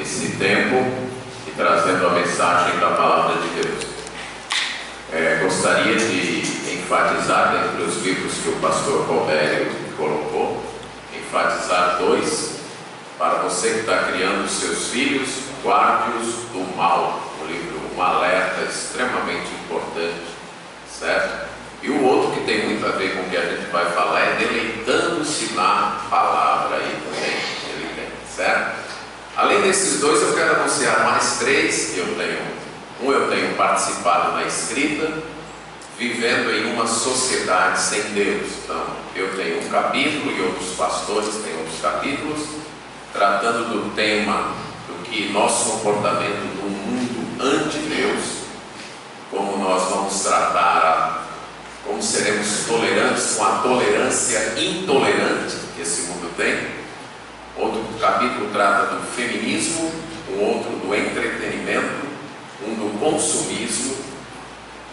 esse tempo e trazendo a mensagem da Palavra de Deus. Gostaria de enfatizar, entre os livros que o pastor Robério colocou, enfatizar dois. Para você que está criando seus filhos, guarde-os do mal. O livro Um Alerta, extremamente importante, certo? E o outro que tem muito a ver com o que a gente vai falar é Deleitando-se na Palavra, aí também ele tem, certo? Além desses dois, eu quero anunciar mais três que eu tenho. Eu tenho participado na escrita, Vivendo em uma Sociedade Sem Deus. Então, eu tenho um capítulo e outros pastores têm outros capítulos, tratando do tema do que nosso comportamento no mundo ante-Deus, como nós vamos tratar, como seremos tolerantes com a tolerância intolerante que esse mundo tem. Outro capítulo trata do feminismo, um outro do entretenimento, um do consumismo,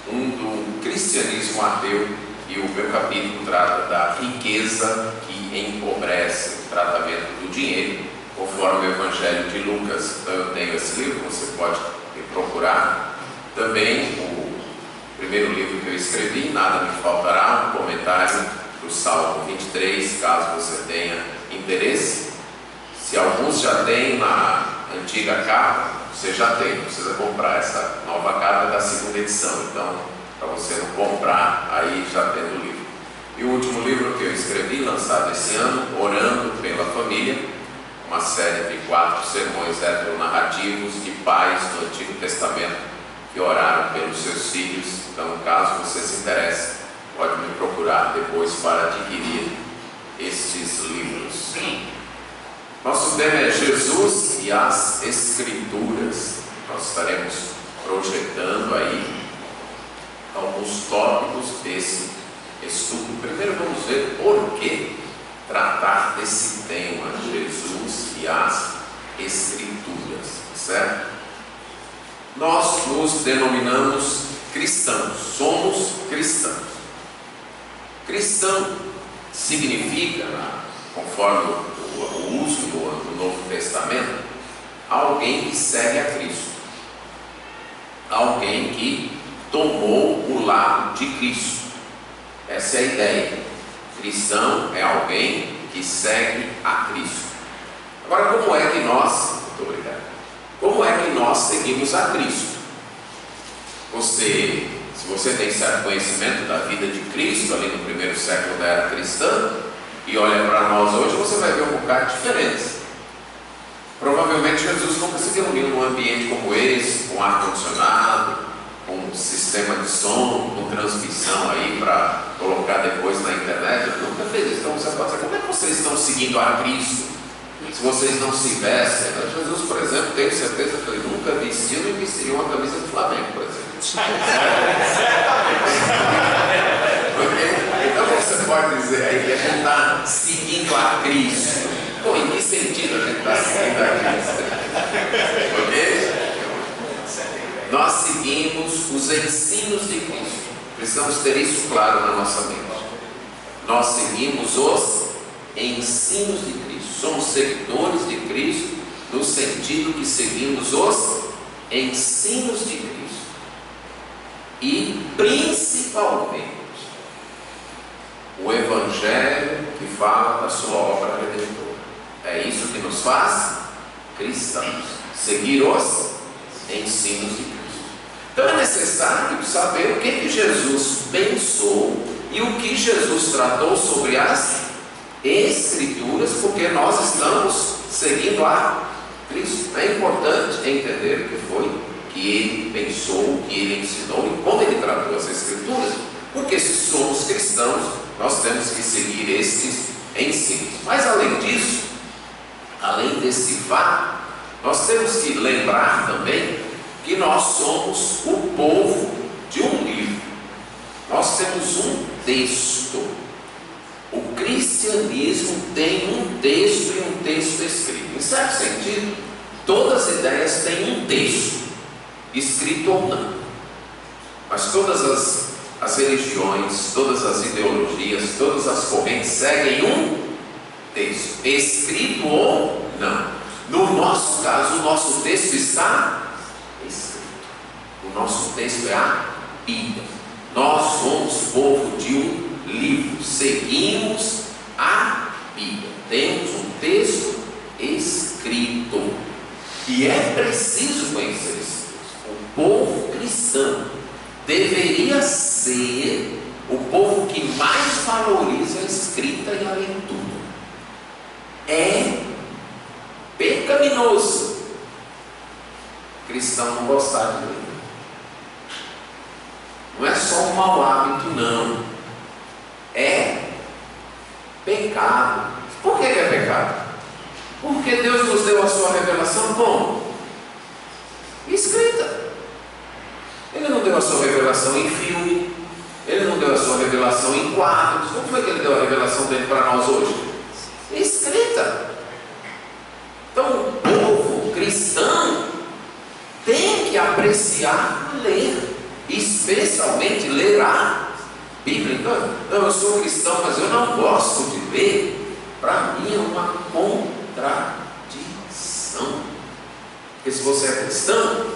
um do cristianismo ateu, e o meu capítulo trata da riqueza que empobrece, o tratamento do dinheiro, conforme o Evangelho de Lucas. Então eu tenho esse livro, você pode me procurar. Também o primeiro livro que eu escrevi, Nada Me Faltará, um comentário do Salmo 23, caso você tenha interesse. Se alguns já têm na antiga capa, você já tem, não precisa comprar. Essa nova capa da segunda edição, então para você não comprar aí já tendo o livro. E o último livro que eu escrevi, lançado esse ano, Orando pela Família, uma série de 4 sermões heteronarrativos de pais do Antigo Testamento que oraram pelos seus filhos. Então, caso você se interesse, pode me procurar depois para adquirir estes livros. Nosso tema é Jesus e as Escrituras. Nós estaremos projetando aí alguns tópicos desse estudo. Primeiro vamos ver por que tratar desse tema, Jesus e as Escrituras, certo? Nós nos denominamos cristãos, somos cristãos. Cristão significa, conforme o uso do Novo Testamento, alguém que segue a Cristo, alguém que tomou o lado de Cristo. Essa é a ideia. Cristão é alguém que segue a Cristo. Agora, como é que nós seguimos a Cristo? Se você tem certo conhecimento da vida de Cristo ali no primeiro século da era cristã e olha para nós hoje, você vai ver um bocado de diferença. Provavelmente Jesus nunca se reuniu num ambiente como esse, com ar-condicionado, com um sistema de som, com transmissão aí para colocar depois na internet. Ele nunca fez isso. Então você pode dizer, como é que vocês estão seguindo a Cristo se vocês não se vestem? Jesus, por exemplo, tenho certeza que ele nunca vestiu e vestiria uma camisa do Flamengo, por exemplo. Então você pode dizer aí que a gente está seguindo a Cristo. Bom, em que sentido a gente está seguindo a Cristo? Ok? Nós seguimos os ensinos de Cristo. Precisamos ter isso claro na nossa mente. Nós seguimos os ensinos de Cristo. Somos seguidores de Cristo no sentido que seguimos os ensinos de Cristo. E principalmente o Evangelho que fala da sua obra redentora. É isso que nos faz cristãos. Seguir os ensinos de Cristo. Então é necessário saber o que Jesus pensou e o que Jesus tratou sobre as Escrituras, porque nós estamos seguindo a Cristo. É importante entender o que foi que ele pensou, o que ele ensinou e como ele tratou as Escrituras, porque se somos cristãos, nós temos que seguir estes ensinos. Mas além disso, além desse fato, nós temos que lembrar também que nós somos o povo de um livro. Nós temos um texto. O cristianismo tem um texto e um texto escrito. Em certo sentido, todas as ideias têm um texto, escrito ou não. Mas todas as religiões, todas as ideologias, todas as correntes seguem um texto, escrito ou não. No nosso caso, o nosso texto está escrito. O nosso texto é a Bíblia. Nós somos povo de um livro, seguimos a Bíblia. Temos um texto escrito. E é preciso conhecer esse texto. O povo cristão deveria ser o povo que mais valoriza a escrita e a leitura. É pecaminoso cristão não gostar de ler. Não é só um mau hábito, não. É pecado. Por que é pecado? Porque Deus nos deu a sua revelação como? Escrita. Ele não deu a sua revelação em filme. Ele não deu a sua revelação em quadros. Como foi que ele deu a revelação dele para nós hoje? Escrita. Então o povo cristão tem que apreciar ler, especialmente ler a Bíblia. Então, eu sou cristão, mas eu não gosto de ler. Para mim é uma contradição. Porque se você é cristão,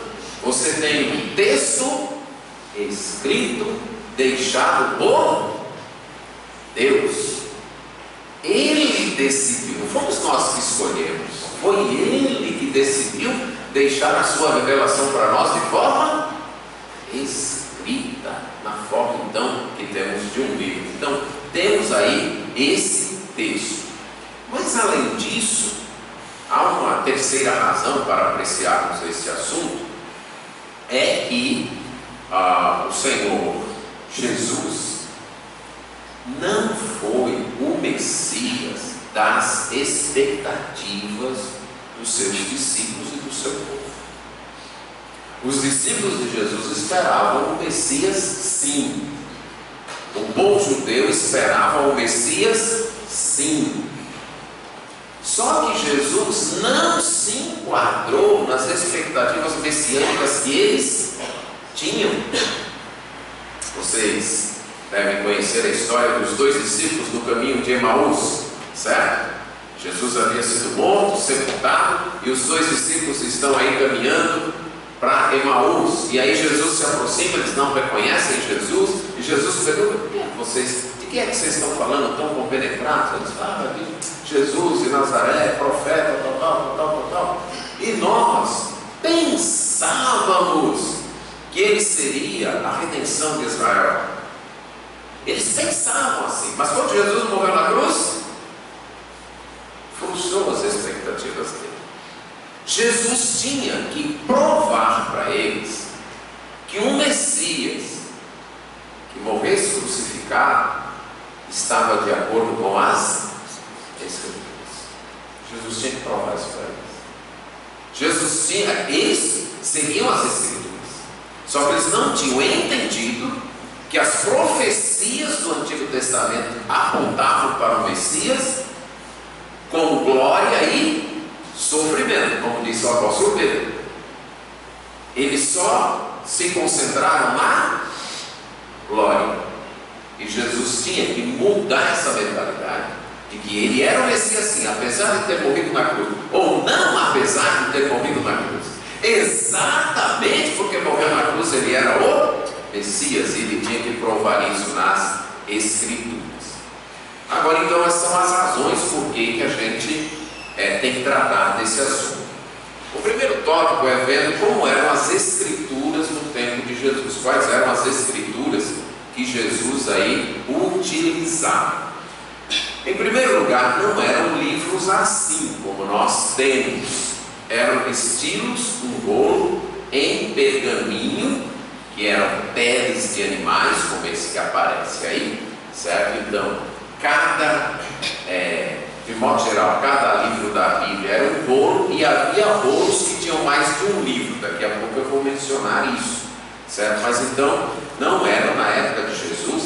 você tem um texto escrito, deixado por Deus. Ele decidiu, não fomos nós que escolhemos, foi Ele que decidiu deixar a sua revelação para nós de forma escrita, na forma então que temos de um livro. Então temos aí esse texto. Mas além disso, há uma terceira razão para apreciarmos esse assunto, é que o Senhor Jesus não foi o Messias das expectativas dos seus discípulos e do seu povo. Os discípulos de Jesus esperavam o Messias, sim. O povo judeu esperava o Messias, sim. Só que Jesus não se enquadrou nas expectativas messiânicas que eles tinham. Vocês devem conhecer a história dos dois discípulos no caminho de Emaús, certo? Jesus havia sido morto, sepultado, e os dois discípulos estão aí caminhando para Emaús. E aí Jesus se aproxima, eles não reconhecem Jesus, e Jesus pergunta: de quem é que vocês estão falando tão compenetrados? Eles falam: Jesus de Nazaré, profeta, tal. E nós pensávamos que ele seria a redenção de Israel. Eles pensavam assim, mas quando Jesus morreu na cruz, frustrou as expectativas dele. Jesus tinha que provar para eles que um Messias que morresse crucificado estava de acordo com as Escrituras. Jesus tinha que provar isso para eles. Eles seguiam as Escrituras, só que eles não tinham entendido que as profecias do Antigo Testamento apontavam para o Messias com glória e sofrimento, como disse o apóstolo Pedro. Eles só se concentraram na glória, e Jesus tinha que mudar essa mentalidade de que ele era o Messias, sim, apesar de ter morrido na cruz, ou não apesar de ter morrido na cruz, exatamente porque morreu na cruz ele era o Messias, e ele tinha que provar isso nas Escrituras. Agora então, essas são as razões por que a gente tem que tratar desse assunto. O primeiro tópico é vendo como eram as Escrituras no tempo de Jesus, quais eram as Escrituras que Jesus aí utilizava. Em primeiro lugar, não eram livros assim como nós temos, eram estilos, um rolo em pergaminho, que eram peles de animais, como esse que aparece aí, certo? Então, de modo geral, cada livro da Bíblia era um rolo, e havia rolos que tinham mais de um livro. Daqui a pouco eu vou mencionar isso, certo? Mas então, não eram na época de Jesus,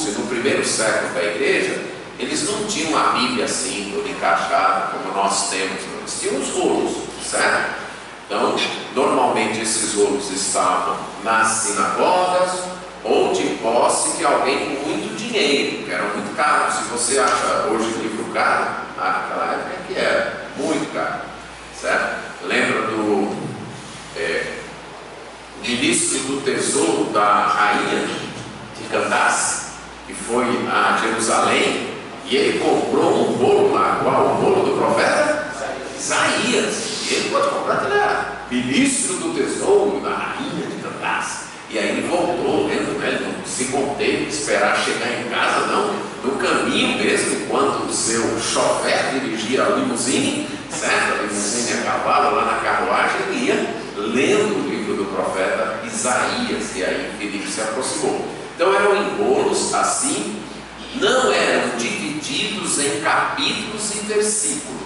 e no primeiro século da igreja, eles não tinham a Bíblia assim, toda encaixada, como nós temos. Eles tinham os rolos, certo? Então, normalmente esses rolos estavam nas sinagogas ou de posse de alguém com muito dinheiro, que eram muito caros. Se você acha hoje um livro caro, naquela época que era muito caro. da rainha de Candace, que foi a Jerusalém, e ele comprou um bolo lá, qual? O bolo do profeta Isaías. E ele pode comprar, ele era ministro do tesouro da rainha de Candace. E aí ele voltou, lendo, né? Ele não se conteve de esperar chegar em casa, não. No caminho mesmo, enquanto o seu chofer dirigia a limusine, certo? A limusine a cavalo, lá na carruagem, ele ia lendo o livro do profeta Isaías. E aí Filipe se aproximou. Então eram engolos assim, não eram divididos em capítulos e versículos.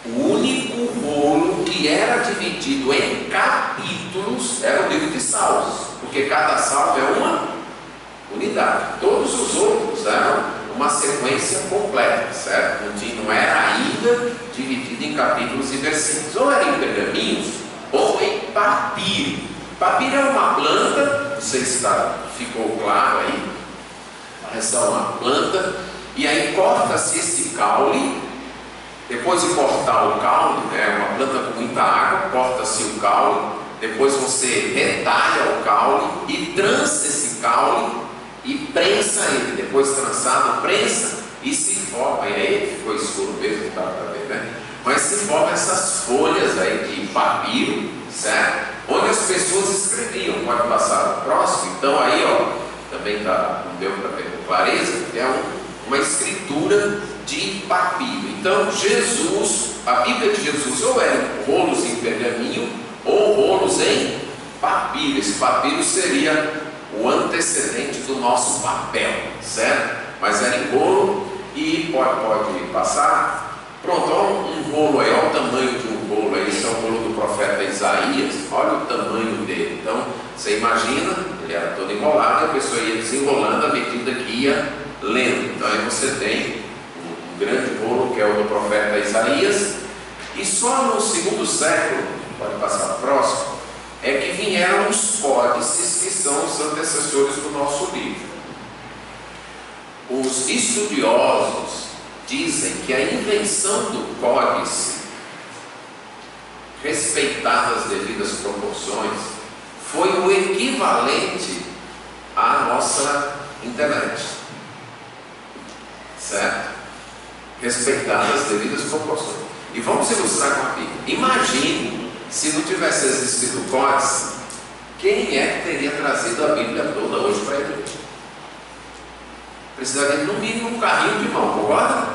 O único rolo que era dividido em capítulos era o livro de Salmos, porque cada salmo é uma unidade. Todos os outros eram uma sequência completa, certo? Não era ainda dividido em capítulos e versículos. Ou era em pergaminhos, ou em papiro. Papiro é uma planta, não sei se ficou claro aí, essa é uma planta, e aí corta-se esse caule. Depois de cortar o caule, né, uma planta com muita água, corta-se o caule, depois você retalha o caule e trança esse caule e prensa ele. Depois trançado, prensa e se forma. E aí ficou escuro mesmo, não dá para ver, né? Mas se forma essas folhas aí de papiro, certo? Onde as pessoas escreviam. Pode passar o próximo. Então aí, ó, também não deu para ver com clareza, é uma escritura de papiro. Então Jesus, a Bíblia de Jesus, ou eram rolos em pergaminho ou rolos em papiro. Esse papiro seria o antecedente do nosso papel, certo? Mas era em rolo. E pode passar. Pronto, olha um rolo aí, olha o tamanho de um rolo aí. Esse é o rolo do profeta Isaías, olha o tamanho dele. Então você imagina, ele era todo enrolado e a pessoa ia desenrolando à medida que ia lendo. Então aí você tem grande rolo que é o do profeta Isaías. E só no segundo século, pode passar próximo, é que vieram os códices, que são os antecessores do nosso livro. Os estudiosos dizem que a invenção do códice, respeitadas as devidas proporções, foi o equivalente à nossa internet, certo? Respeitadas as devidas proporções. E vamos ilustrar com a Bíblia. Imagine se não tivesse existido o códice, quem é que teria trazido a Bíblia toda hoje para ele? Precisaria no mínimo um carrinho de mão, concorda?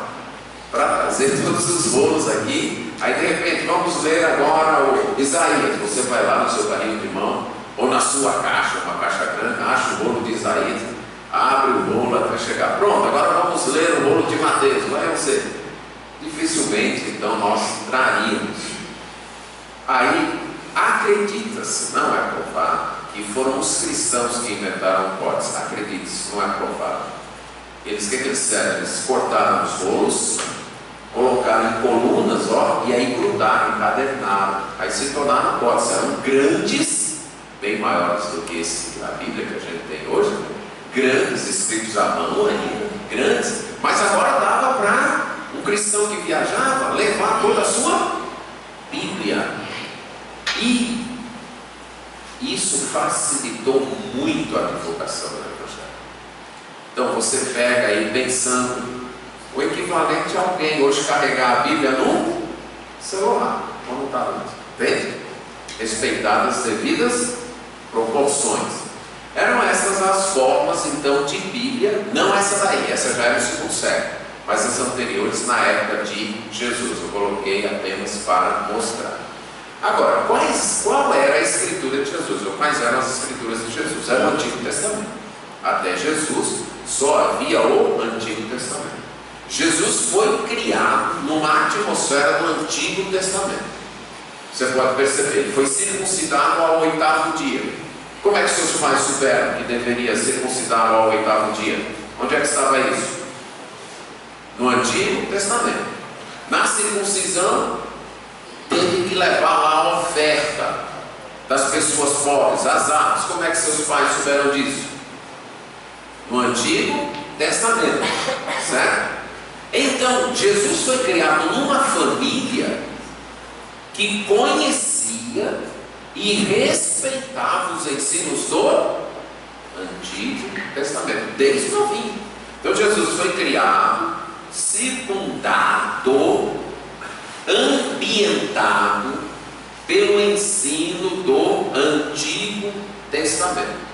Para trazer todos os rolos aqui. Aí de repente vamos ler agora o Isaías. Você vai lá no seu carrinho de mão, ou na sua caixa, uma caixa grande, acha o rolo de Isaías, abre o rolo até chegar. Pronto, agora vamos ler o rolo de Mateus. Vai você. Dificilmente então nós traríamos. Aí acredita-se, não é provável, que foram os cristãos que inventaram o códice. Acredite-se, não é provável. Eles, o que eles fizeram? Eles cortaram os rolos, colocaram em colunas, ó, e aí grudaram, encadernaram. Aí se tornaram códices. Eram grandes, bem maiores do que esse da Bíblia que a gente tem hoje, né? Grandes, escritos à mão ainda, grandes, mas agora dava para um cristão que viajava levar toda a sua Bíblia. E isso facilitou muito a divulgação do Evangelho. Então você pega aí pensando, o equivalente a alguém hoje carregar a Bíblia no celular, como está antes, entende? Respeitadas as devidas proporções. Eram essas as formas então de Bíblia, não essa daí, essa já era o segundo século, mas as anteriores na época de Jesus. Eu coloquei apenas para mostrar. Agora, qual era a escritura de Jesus? Ou quais eram as escrituras de Jesus? Era o Antigo Testamento. Até Jesus só havia o Antigo Testamento. Jesus foi criado numa atmosfera do Antigo Testamento. Você pode perceber, ele foi circuncidado ao 8º dia. Como é que seus pais souberam que deveria circuncidar ao 8º dia? Onde é que estava isso? No Antigo Testamento. Na circuncisão, teve que levar lá a oferta das pessoas pobres, as armas. Como é que seus pais souberam disso? No Antigo Testamento, certo? Então, Jesus foi criado numa família que conhecia e respeitava os ensinos do Antigo Testamento, desde novinho. Então Jesus foi criado, circundado, ambientado pelo ensino do Antigo Testamento.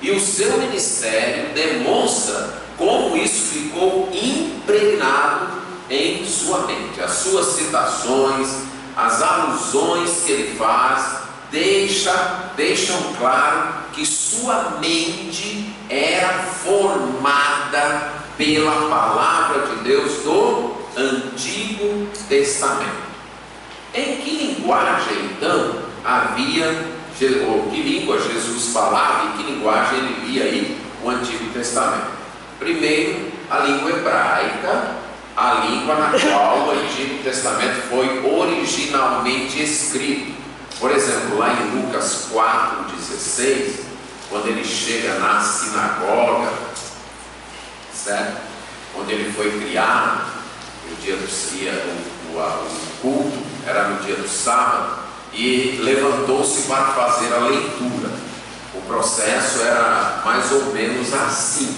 E o seu ministério demonstra como isso ficou impregnado em sua mente. As suas citações, as alusões que ele faz, deixam claro que sua mente era formada pela palavra de Deus do Antigo Testamento. Em que linguagem então havia, ou que língua Jesus falava e que linguagem ele lia aí o Antigo Testamento? Primeiro, a língua hebraica, a língua na qual o Antigo Testamento foi originalmente escrito. Por exemplo, lá em Lucas 4,16, quando ele chega na sinagoga, certo? Onde ele foi criado, o culto era no dia do sábado, e levantou-se para fazer a leitura. O processo era mais ou menos assim,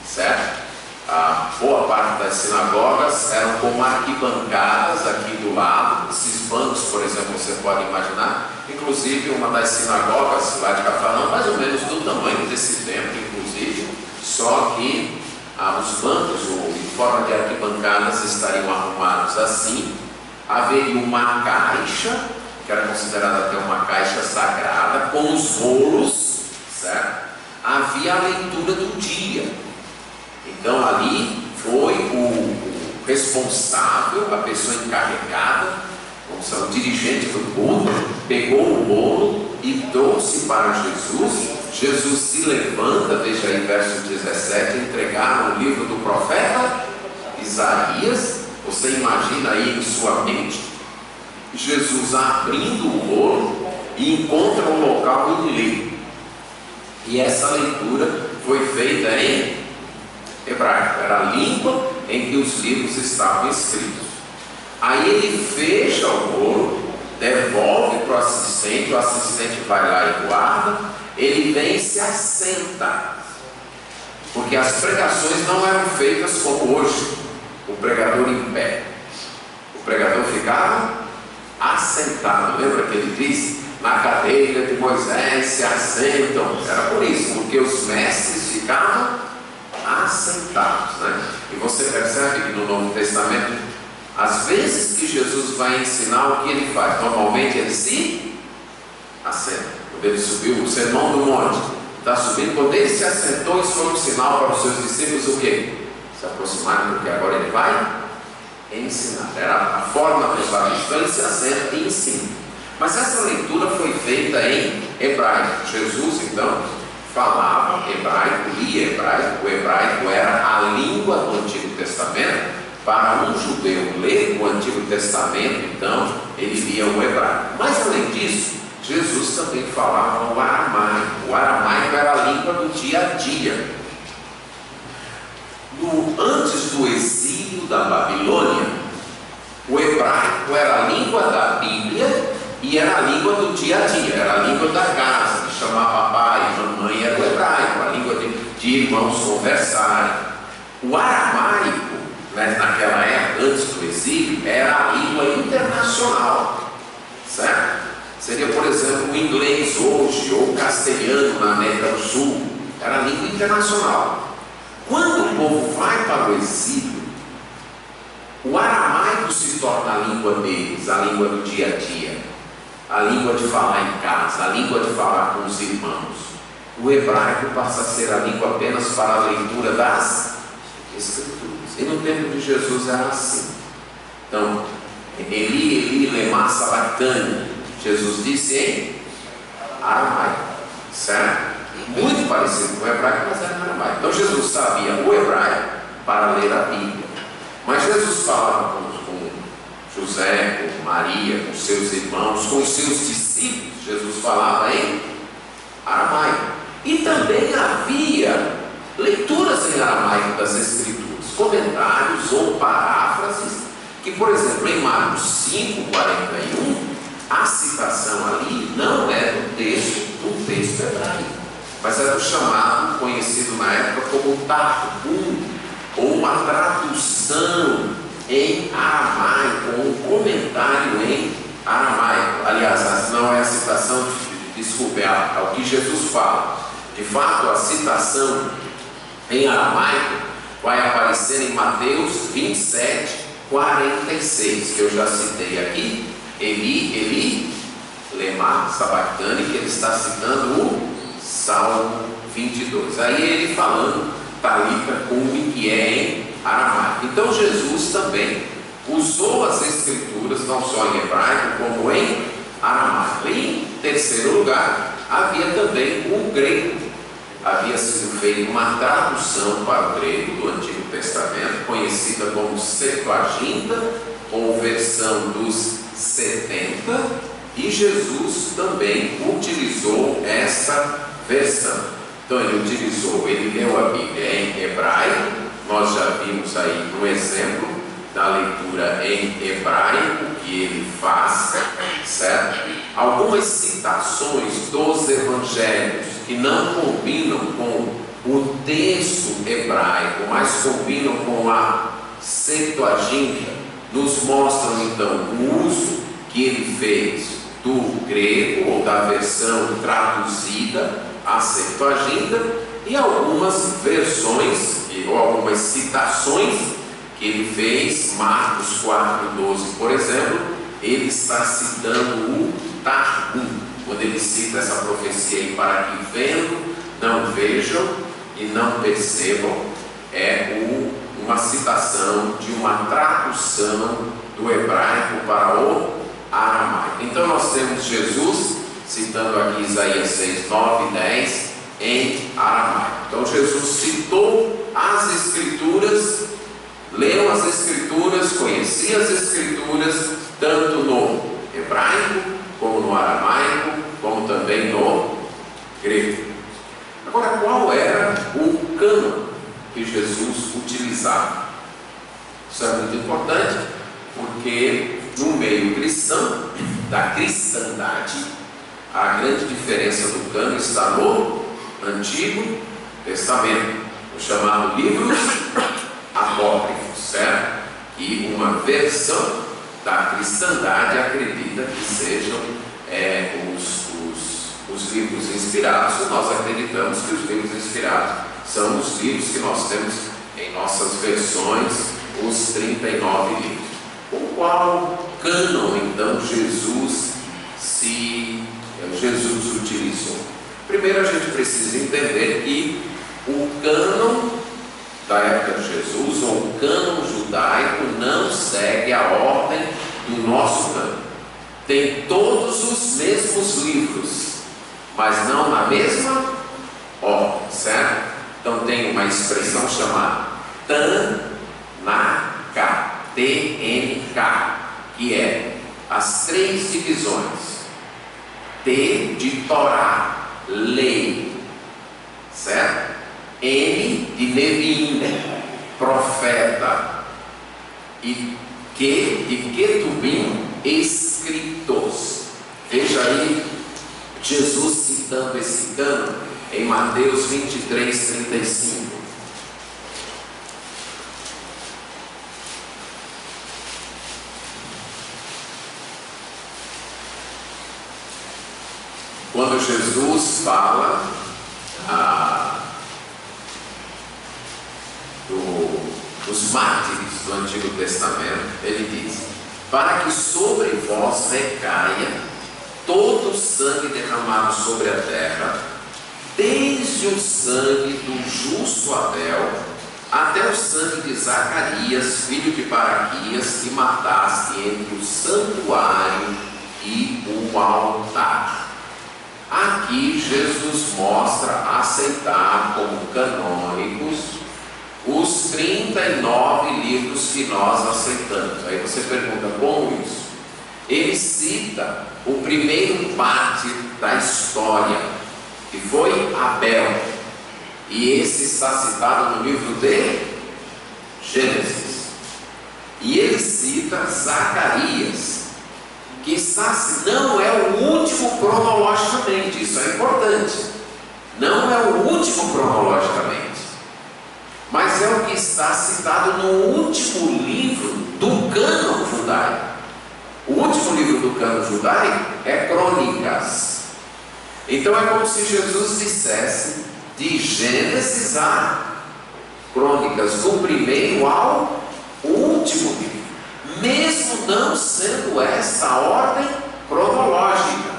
certo? A boa parte das sinagogas eram como arquibancadas aqui do lado. Esses bancos, por exemplo, você pode imaginar. Inclusive, uma das sinagogas lá de Cafarnaum, mais ou menos do tamanho desse templo, inclusive, só que os bancos, em forma de arquibancadas, estariam arrumados assim. Haveria uma caixa, que era considerada até uma caixa sagrada, com os rolos, certo? Havia a leitura do dia. Então ali foi o responsável, a pessoa encarregada, o dirigente do culto, pegou o bolo e trouxe para Jesus. Jesus se levanta, veja aí verso 17, entregaram o livro do profeta Isaías. Você imagina aí em sua mente Jesus abrindo o bolo e encontra um local e lê. E essa leitura foi feita em hebraico, era a língua em que os livros estavam escritos. Aí ele fecha o bolo, devolve para o assistente vai lá e guarda. Ele vem e se assenta, porque as pregações não eram feitas como hoje, o pregador em pé. O pregador ficava assentado. Lembra que ele diz: na cadeira de Moisés se assentam? Era por isso, porque os mestres ficavam assentados, né? E você percebe que no Novo Testamento, às vezes que Jesus vai ensinar, o que ele faz? Normalmente ele se assenta. Quando ele subiu o Sermão do Monte, está subindo, quando ele se assentou, isso foi um sinal para os seus discípulos o quê? Se aproximarem, porque agora ele vai ensinar. Era a forma pela qual ele se assenta e ensina. Mas essa leitura foi feita em hebraico. Jesus então falava hebraico, lia hebraico. O hebraico era a língua do Antigo Testamento. Para um judeu ler o Antigo Testamento, então ele lia o hebraico. Mas além disso, Jesus também falava o aramaico. O aramaico era a língua do dia a dia. Antes do exílio da Babilônia, o hebraico era a língua da Bíblia e era a língua do dia a dia, era a língua da casa, de chamar papai e mamãe, era o hebraico, a língua de irmãos conversarem. O aramaico, né, naquela época, antes do exílio, era a língua internacional, certo? Seria, por exemplo, o inglês hoje, ou o castelhano na América do Sul, era a língua internacional. Quando o povo vai para o exílio, o aramaico se torna a língua deles, a língua do dia a dia, a língua de falar em casa, a língua de falar com os irmãos. O hebraico passa a ser a língua apenas para a leitura das Escrituras. E no tempo de Jesus era assim. Então, Eli, lema sabachthani, Jesus disse em aramaico, certo? Muito parecido com o hebraico, mas era aramaico. Então Jesus sabia o hebraico para ler a Bíblia. Mas Jesus falava com José, com Maria, com seus irmãos, com os seus discípulos. Jesus falava em aramaico. E também havia leituras em aramaico das Escrituras, comentários ou paráfrases, que, por exemplo, em Marcos 5:41, a citação ali não é do texto hebraico, mas é do chamado, conhecido na época como Targum, ou uma tradução em aramaico, ou um comentário em aramaico. Aliás, não é a citação, desculpe, é o que Jesus fala. De fato, a citação em aramaico vai aparecer em Mateus 27, 46, que eu já citei aqui. Eli, Eli, lema sabachthani, que ele está citando o Salmo 22. Aí ele falando Talita cumi, que é em aramaico. Então Jesus também usou as escrituras, não só em hebraico, como em aramaico. Em terceiro lugar, havia também o grego. Havia sido feita uma tradução para o grego do Antigo Testamento, conhecida como Septuaginta, ou versão dos 70, e Jesus também utilizou essa versão. Então ele leu a Bíblia em hebraico. Nós já vimos aí um exemplo da leitura em hebraico que ele faz, certo? Algumas citações dos evangelhos que não combinam com o texto hebraico, mas combinam com a Septuaginta, nos mostram então o uso que ele fez do grego, ou da versão traduzida, a Septuaginta, e algumas versões, ou algumas citações que ele fez. Marcos 4,12, por exemplo, ele está citando o Targum, quando ele cita essa profecia aí, para que vendo, não vejam e não percebam. Uma citação de uma tradução do hebraico para o aramaico. Então nós temos Jesus citando aqui Isaías 6, 9 e 10 em aramaico. Então Jesus citou as escrituras, leu as escrituras, conhecia as escrituras, tanto no hebraico, como no aramaico, como também no grego. Agora, qual era o cânon que Jesus utilizava? Isso é muito importante, porque no meio cristão, da cristandade, a grande diferença do cânon está no Antigo Testamento, o chamado livros apócrifos, certo? E uma versão da cristandade acredita que sejam os livros inspirados, e nós acreditamos que os livros inspirados são os livros que nós temos em nossas versões, os 39 livros. Com qual cânon então Jesus utilizou? Primeiro a gente precisa entender que o cânon da época de Jesus, ou o cânon judaico, não segue a ordem do nosso cânon. Tem todos os mesmos livros, mas não na mesma ordem, certo? Então tem uma expressão chamada Tanakh, T-N-K, que é as três divisões. T de Torá, lei, certo? N de Neviim, profeta, e Q de Ketubim, escritos. Veja aí Jesus citando esse cânon em Mateus 23, 35. Quando Jesus fala dos mártires do Antigo Testamento, ele diz: para que sobre vós recaia todo o sangue derramado sobre a terra, desde o sangue do justo Abel até o sangue de Zacarias, filho de Baraquias, que mataste entre o santuário e o altar. Aqui Jesus mostra aceitar como canônicos os 39 livros que nós aceitamos. Aí você pergunta, como isso? Ele cita o primeiro mártir da história, que foi Abel, e esse está citado no livro de Gênesis. E ele cita Zacarias, que não é o último cronologicamente, isso é importante. Não é o último cronologicamente, mas é o que está citado no último livro do cânon judaico. O último livro do cânon judaico é Crônicas. Então é como se Jesus dissesse de Gênesis a Crônicas, do primeiro ao último livro, mesmo não sendo essa a ordem cronológica,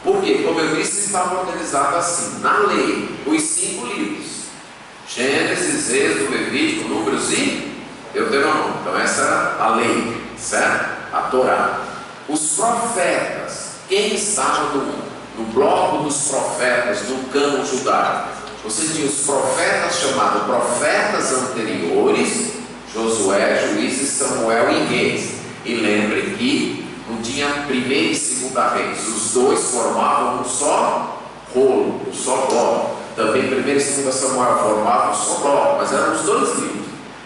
porque, como eu disse, estava organizado assim, na lei, os 5 livros: Gênesis, Êxodo, Levítico, Números e Deuteronômio. Então essa era a lei, certo? A Torá. Os profetas, quem estava no bloco dos profetas, no cânon judaico? Você tinha os profetas chamados profetas anteriores, Josué, Juízes, Samuel e Reis. E lembre que não tinha primeira e segunda Reis, os dois formavam um só rolo, um só bloco. Também primeira e segunda Samuel formavam um só bloco, mas eram os 2 livros.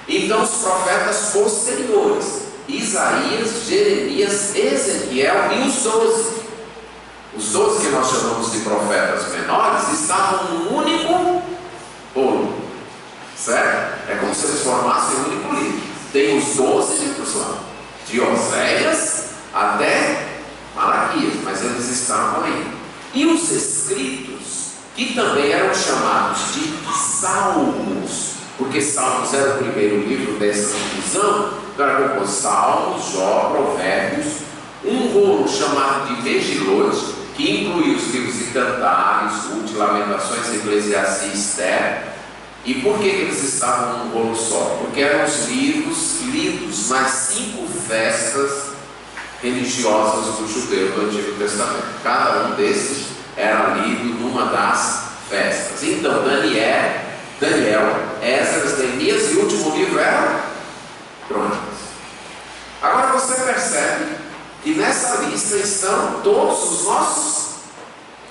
Então os profetas posteriores, Isaías, Jeremias, Ezequiel e os 12. Os 12 que nós chamamos de profetas menores estavam num único rolo, certo? É como se eles formassem um único livro. Tem os 12 livros lá, de Oséias até Malaquias, mas eles estavam aí. E os escritos, que também eram chamados de Salmos, porque Salmos era o primeiro livro dessa divisão, então era composto Salmos, Jó, Provérbios, um rolo chamado de Megilote, que incluía os livros de Cantares, Ruth, Lamentações, Eclesiastes e Esther. E por que eles estavam num rolo só? Porque eram os livros lidos nas 5 festas religiosas do judeu do Antigo Testamento. Cada um desses era lido numa das festas. Então Daniel, Esdras, Neemias, e o último livro era Crônicas. Agora você percebe que nessa lista estão todos os nossos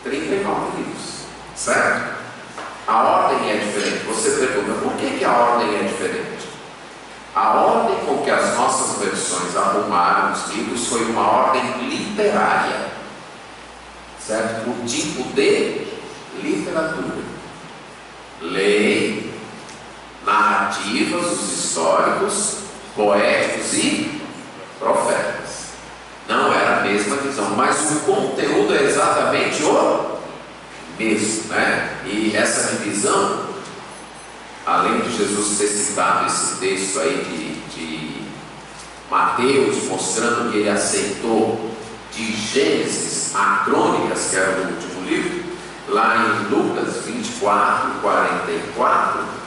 39 livros, certo? A ordem é diferente. Você pergunta, por que a ordem é diferente? A ordem com que as nossas versões arrumaram os livros foi uma ordem literária, certo? O tipo de literatura. Lei, narrativas, os históricos, poéticos e profetas. Não era a mesma visão, mas o conteúdo é exatamente o mesmo, né? E essa divisão, além de Jesus ter citado esse texto aí de Mateus, mostrando que ele aceitou de Gênesis a Crônicas, que era o último livro, lá em Lucas 24, 44,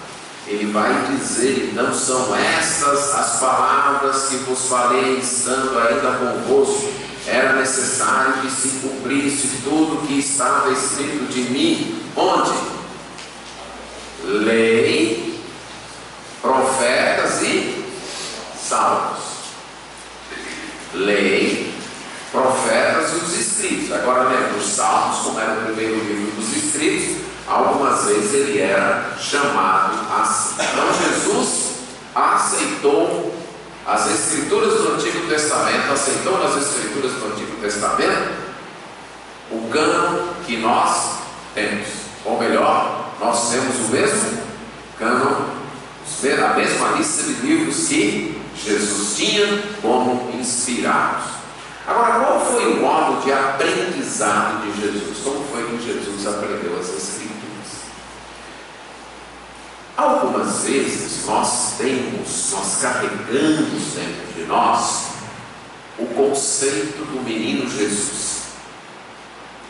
ele vai dizer: então são estas as palavras que vos falei, estando ainda convosco, era necessário que se cumprisse tudo que estava escrito de mim. Onde? Lei, profetas e salmos. Lei, profetas e os escritos. Agora lembra, os salmos, como era o primeiro livro dos escritos, algumas vezes ele era chamado assim. Então Jesus aceitou as escrituras do Antigo Testamento, aceitou nas escrituras do Antigo Testamento o cânon que nós temos, ou melhor, nós temos o mesmo cânon, a mesma lista de livros que Jesus tinha como inspirados. Agora, qual foi o modo de aprendizado de Jesus? Como foi que Jesus aprendeu as escrituras? Algumas vezes nós carregamos dentro de nós o conceito do menino Jesus.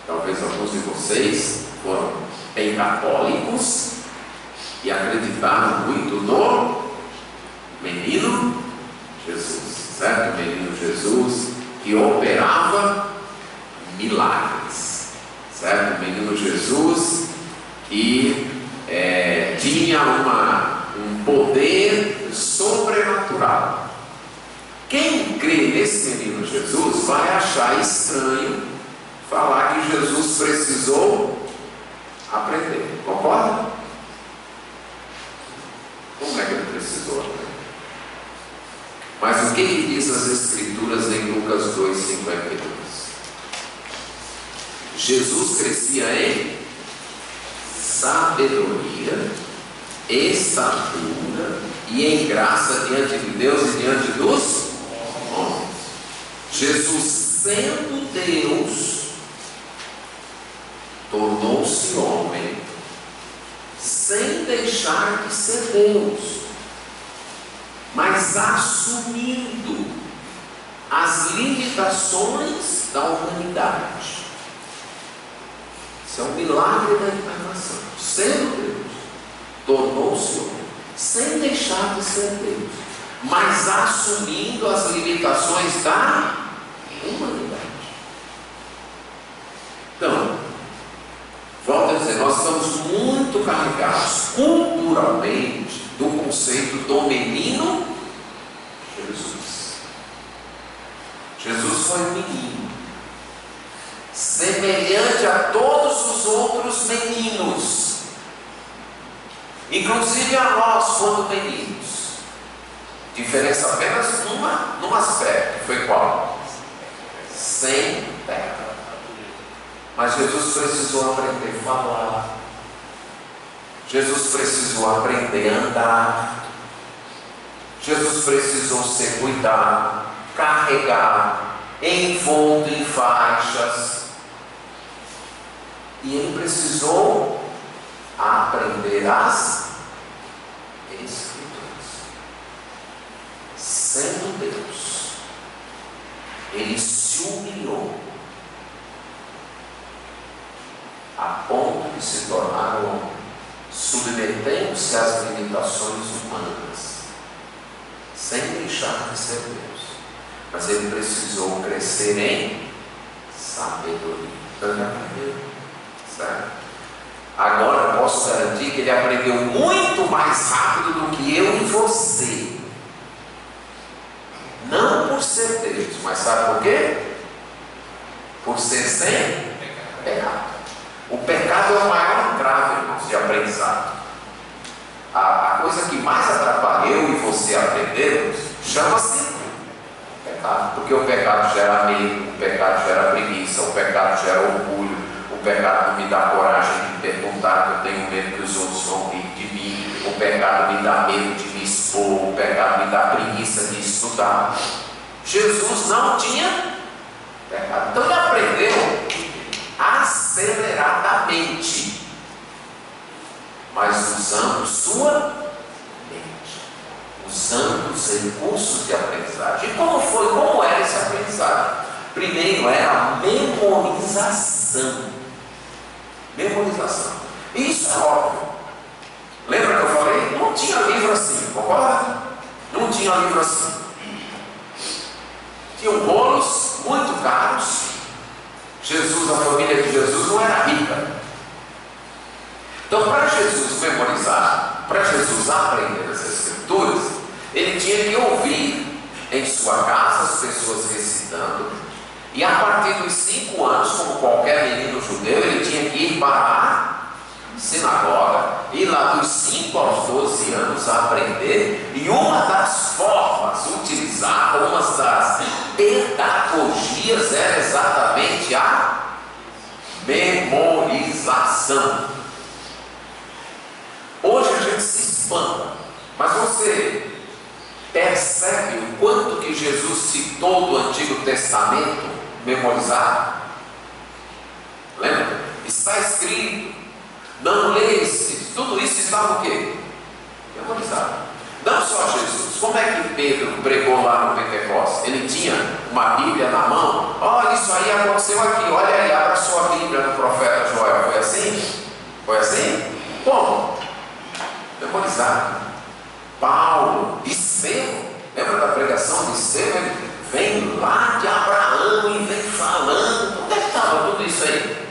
Talvez alguns de vocês foram bem católicos e acreditaram muito no menino Jesus, certo? O menino Jesus que operava milagres, certo? O menino Jesus que tinha um poder sobrenatural. Quem crê nesse menino Jesus vai achar estranho falar que Jesus precisou aprender. Concorda? Como é que ele precisou aprender? Mas o que diz as Escrituras em Lucas 2,52? Jesus crescia em sabedoria, estatura e em graça diante de Deus e diante dos homens. Jesus, sendo Deus, tornou-se homem, sem deixar de ser Deus, mas assumindo as limitações da humanidade. Isso é um milagre da encarnação. Sendo Deus, tornou-se homem, sem deixar de ser Deus, mas assumindo as limitações da humanidade. Então, volto a dizer, nós estamos muito carregados culturalmente do conceito do menino Jesus. Jesus foi um menino, semelhante a todos os outros meninos, inclusive a nós quando meninos. Diferença apenas num aspecto, foi qual? Sem pecado. Mas Jesus precisou aprender a falar, Jesus precisou aprender a andar, Jesus precisou ser cuidado, carregar, envolto em faixas, e ele precisou aprender as Escrituras. Sendo Deus, ele se humilhou a ponto de se tornar homem, submetendo-se às limitações humanas, sem deixar de ser Deus. Mas ele precisou crescer em sabedoria. Então ele aprendeu, certo? Agora eu posso garantir que ele aprendeu muito mais rápido do que eu e você. Não por ser Deus, mas sabe por quê? Por ser sem pecado. O pecado é o maior entrave, irmãos, de aprendizado. A coisa que mais atrapalha eu e você aprendermos chama-se pecado. Porque o pecado gera medo, o pecado gera preguiça, o pecado gera orgulho, o pecado me dá coragem de perguntar, que eu tenho medo que os outros vão rir de mim, o pecado me dá medo de me expor, o pecado me dá preguiça de estudar. Jesus não tinha pecado, então ele aprendeu aceleradamente, mas usando sua mente, usando os recursos de aprendizagem. E como era esse aprendizagem? Primeiro era a memorização. Memorização. Isso é óbvio. Lembra que eu falei? Não tinha livro assim, concorda? Não tinha livro assim. Tinham rolos muito caros. Jesus, a família de Jesus não era rica. Então, para Jesus memorizar, para Jesus aprender as Escrituras, ele tinha que ouvir em sua casa as pessoas recitando, e a partir dos 5 anos, como qualquer menino judeu, ele tinha que ir para a sinagoga, e lá dos 5 aos 12 anos aprender. E uma das formas utilizadas, uma das pedagogias era exatamente a memorização. Hoje a gente se espanta, mas você percebe o quanto que Jesus citou do Antigo Testamento memorizado? Lembra? Está escrito. Não lê-se. Tudo isso estava o quê? Memorizado. Não só Jesus. Como é que Pedro pregou lá no Pentecostes? Ele tinha uma Bíblia na mão. Olha, isso aí aconteceu aqui. Olha aí, abra sua Bíblia no profeta Joel. Foi assim? Foi assim? Como? Memorizado. Paulo, Estevão. Lembra da pregação de Estevão? Ele vem lá de Abraão e vem falando. Onde é que estava tudo isso aí?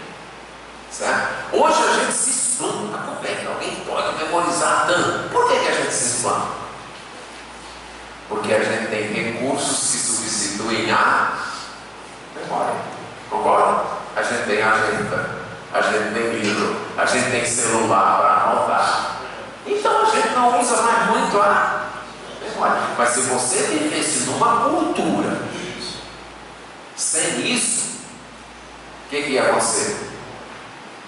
Certo? Hoje a gente se espanta. Como é que alguém pode memorizar tanto? Por que a gente se espanta? Porque a gente tem recursos que substituem a memória. Concorda? A gente tem agenda, a gente tem livro, a gente tem celular para anotar. Então a gente não usa mais muito a memória. Mas se você vivesse numa cultura sem isso, que ia acontecer?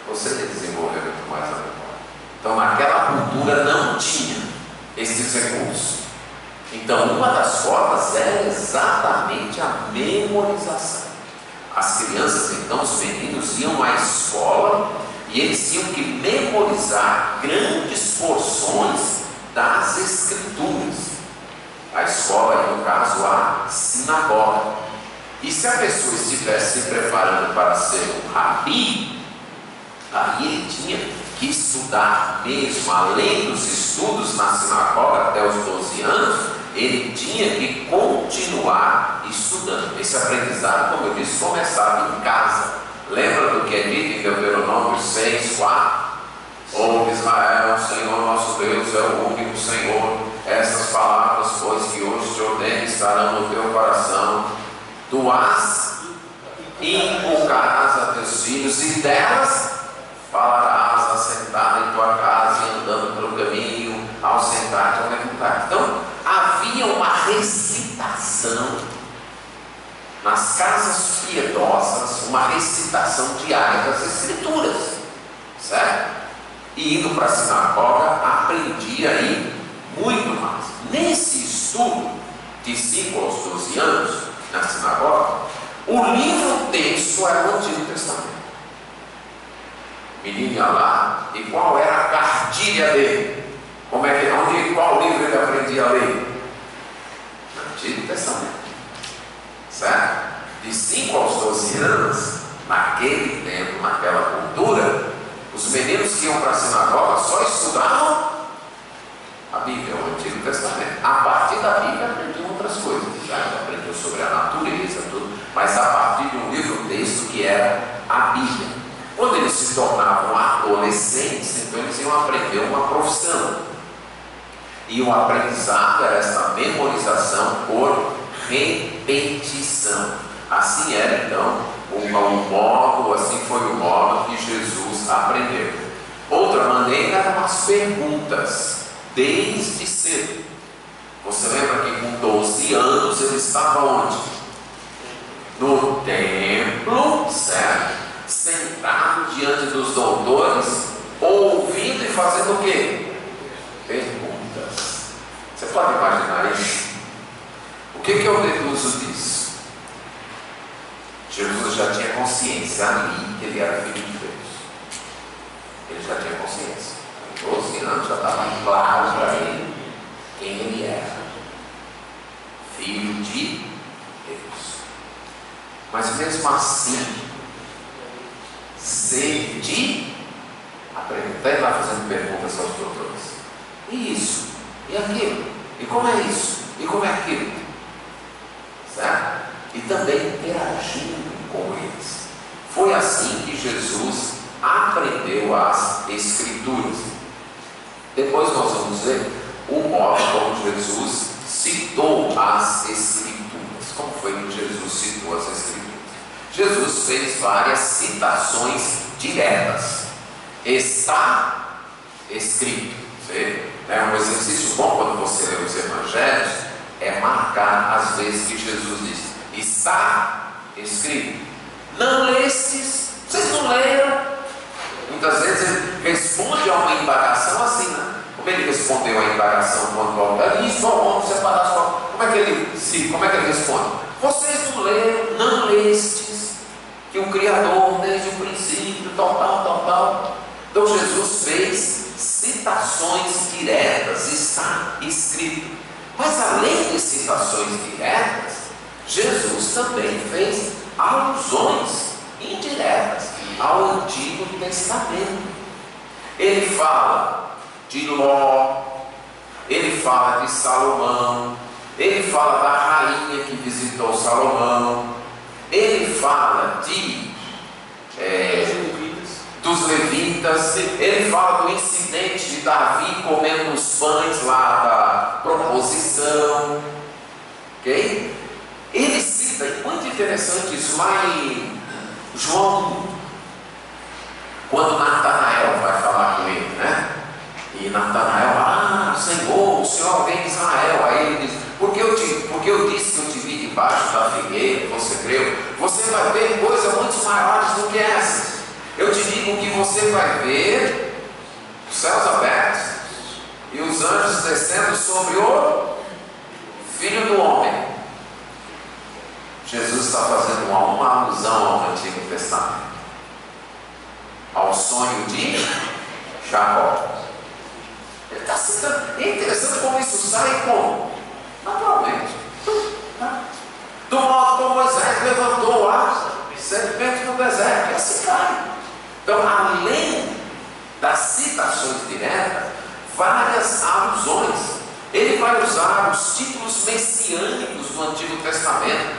Você ia desenvolver muito mais a memória. Então, naquela cultura não tinha esses recursos. Então, uma das formas era exatamente a memorização. As crianças, então, os meninos iam à escola e eles tinham que memorizar grandes porções das Escrituras. A escola, no caso, a sinagoga. E se a pessoa estivesse se preparando para ser um rabi, aí ele tinha que estudar mesmo, além dos estudos na sinagoga até os 12 anos, ele tinha que continuar estudando. Esse aprendizado, como eu disse, começava em casa. Lembra do que é dito em Deuteronômio 6, 4? Ouve Israel, o Senhor nosso Deus é o único Senhor. Essas palavras, pois, que hoje te ordeno, estarão no teu coração. Tu as inculcarás a teus filhos, e delas falarás assentado em tua casa e andando pelo caminho, ao sentar-te ao levantar. Então, havia uma recitação nas casas piedosas, uma recitação diária das Escrituras, certo? E indo para a sinagoga, aprendia aí muito mais. Nesse estudo, de 5 aos 12 anos, na sinagoga, o livro texto era o Antigo Testamento. O menino ia lá, e qual era a cartilha dele? Qual livro ele aprendia a ler? No Antigo Testamento. Certo? De 5 aos 12 anos, naquele tempo, naquela cultura, os meninos que iam para a sinagoga só estudavam a Bíblia, o Antigo Testamento. A partir da Bíblia aprendiam outras coisas, aprendiam sobre a natureza, tudo, mas a partir de um livro texto que era a Bíblia. Quando eles se tornavam adolescentes, então eles iam aprender uma profissão. E o aprendizado era essa memorização por repetição. Assim era então assim foi o modo que Jesus aprendeu. Outra maneira eram as perguntas, desde cedo. Você lembra que com 12 anos ele estava onde? No templo, certo? Sentado diante dos doutores, ouvindo e fazendo o quê? Perguntas. Você pode imaginar isso? O que eu deduzo disso? Jesus já tinha consciência ali que ele era filho de Deus. Ele já tinha consciência. Com 12 anos já estava claro para ele quem ele era. Filho de Deus. Mas mesmo assim, sede de aprender. Está lá fazendo perguntas aos doutores. E isso? E aquilo? E como é isso? E como é aquilo? Certo? E também interagindo com eles. Foi assim que Jesus aprendeu as Escrituras. Depois nós vamos ver o modo como Jesus citou as Escrituras. Como foi que Jesus citou as Escrituras? Jesus fez várias citações diretas. Está escrito. É um exercício bom quando você lê os Evangelhos, é marcar as vezes que Jesus disse: está escrito. Não lestes? Vocês não leram? Muitas vezes ele responde a uma indagação assim, né? Como ele respondeu à indagação quando volta? Isso, vamos separar só. Como é que ele responde? Vocês não leram, não lestes que o Criador, desde o princípio, tal. Então Jesus fez citações diretas, está escrito. Mas além de citações diretas, Jesus também fez alusões indiretas ao Antigo Testamento. Ele fala de Ló, ele fala de Salomão, ele fala da rainha que visitou Salomão, ele fala dos levitas, ele fala do incidente de Davi comendo os pães lá da proposição, ok? Ele cita, e muito interessante isso, lá em João 1, quando Natanael vai falar com ele, né? E Natanael, Senhor, o Senhor vem de Israel. Aí ele diz: porque eu disse que eu te vi debaixo da figueira, você creu? Você vai ver coisas muito maiores maiores do que essas. Eu te digo que você vai ver os céus abertos e os anjos descendo sobre o Filho do Homem. Jesus está fazendo uma alusão ao Antigo Testamento, ao sonho de Jacó. Ele está citando. É interessante como isso sai como? Naturalmente. Do modo como Moisés levantou a serpente no deserto, e assim cai. Então, além das citações diretas, várias alusões. Ele vai usar os títulos messiânicos do Antigo Testamento: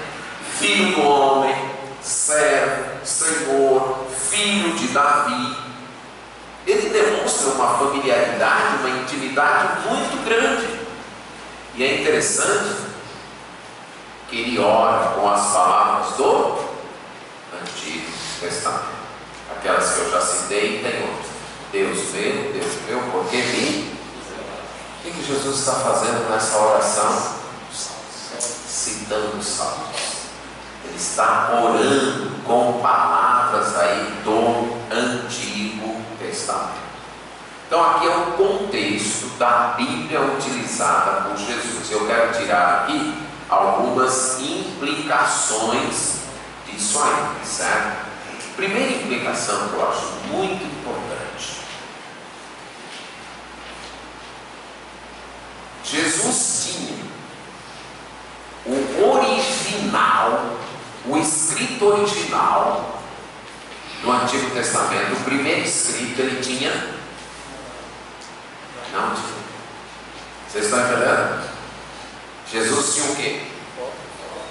Filho do Homem, Servo, Senhor, Filho de Davi. Ele demonstra uma familiaridade, uma intimidade muito grande. E é interessante que ele ora com as palavras do Antigo Testamento, aquelas que eu já citei, e tem outras. Deus meu, por que me? O que Jesus está fazendo nessa oração? Citando os salmos. Ele está orando com palavras aí do Antigo Testamento. Então aqui é o contexto da Bíblia utilizada por Jesus. Eu quero tirar aqui algumas implicações disso aí, certo? Primeira implicação que eu acho muito importante: Jesus tinha o original, o escrito original do Antigo Testamento. O primeiro escrito ele tinha? Não tinha. Vocês estão entendendo? Jesus tinha o quê?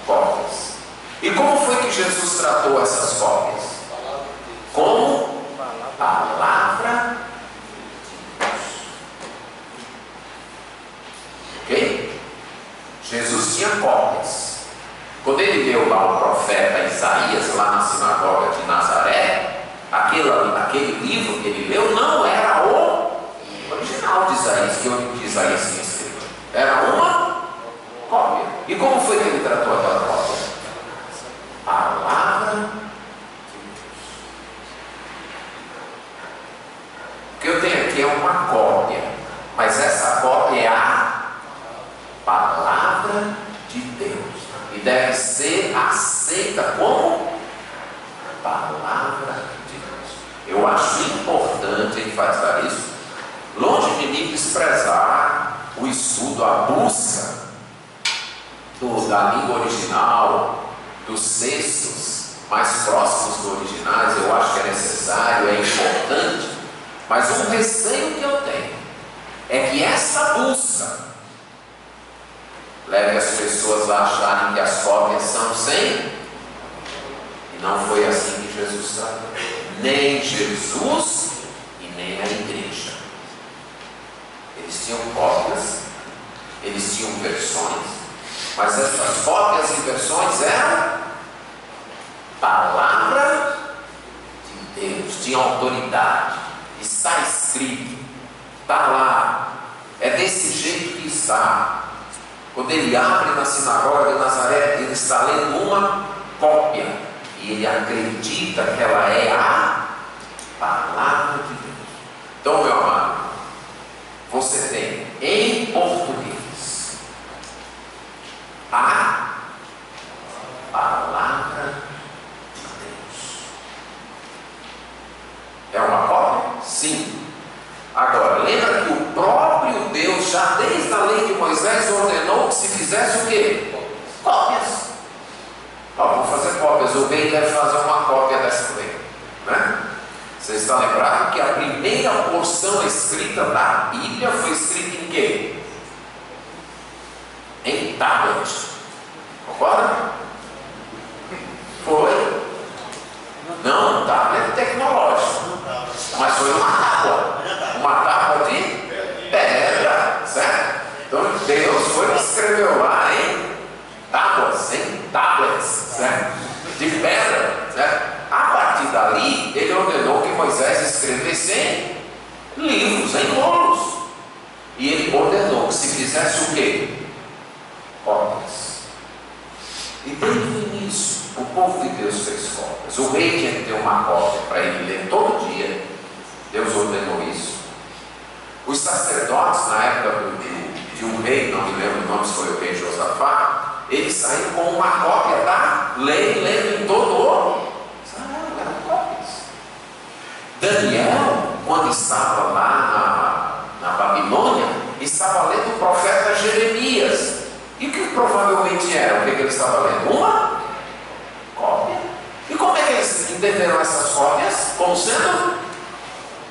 Cópias. E como foi que Jesus tratou essas cópias? Como palavra de Deus. Ok? Jesus tinha cópias. Quando ele leu lá o profeta Isaías, lá na sinagoga de Nazaré, aquele livro que ele leu não era o original de Isaías, que Isaías tinha escrito. Era uma cópia. E como foi que ele tratou aquela cópia? Palavra de Deus. O que eu tenho aqui é uma cópia, mas essa cópia é a palavra de Deus e deve ser aceita como palavra de Deus. Eu acho importante enfatizar isso, longe de mim desprezar o estudo, a busca da língua original, dos textos mais próximos do originais. Eu acho que é necessário, é importante, mas um receio que eu tenho é que essa busca leve as pessoas a acharem que as cópias são sem, e não foi assim que Jesus tratou. Nem Jesus e nem a igreja. Eles tinham cópias, eles tinham versões, mas essas cópias e versões eram palavra de Deus, tinha autoridade, está escrito, está lá, é desse jeito que está. Quando ele abre na sinagoga de Nazaré, ele está lendo uma cópia e ele acredita que ela é a palavra de Deus. Então, meu amado, você tem em português a palavra de Deus. É uma cópia? Sim. Agora, lembra que o próprio Deus, já desde a lei de Moisés, ordenou que se fizesse o quê? Cópias. Vamos fazer cópias. O bem deve fazer uma cópia dessa lei, né? Você está lembrado que a primeira porção escrita da Bíblia foi escrita em quê? Em tablet. Concorda? Foi? Não, tablet tecnológico. Mas foi uma tábua. Uma tábua de pedra, certo? Então Deus foi e escreveu lá em tábuas, em tablets, certo? De pedra, certo? A partir dali, ele ordenou que Moisés escrevesse em livros, em rolos. E ele ordenou que se fizesse o quê? Cópias. E desde o início, o povo de Deus fez cópias. O rei tinha que ter uma cópia para ele ler todo dia. Deus ordenou isso. Os sacerdotes, na época de um rei, não me lembro o nome, se foi o rei Josafá, eles saíram com uma cópia da lei, lendo em todo o Israel. Eram cópias. Daniel, quando estava lá na Babilônia, estava lendo o profeta Jeremias. E o que provavelmente era? O que ele estava lendo? Uma cópia. E como é que eles entenderam essas cópias? Como sendo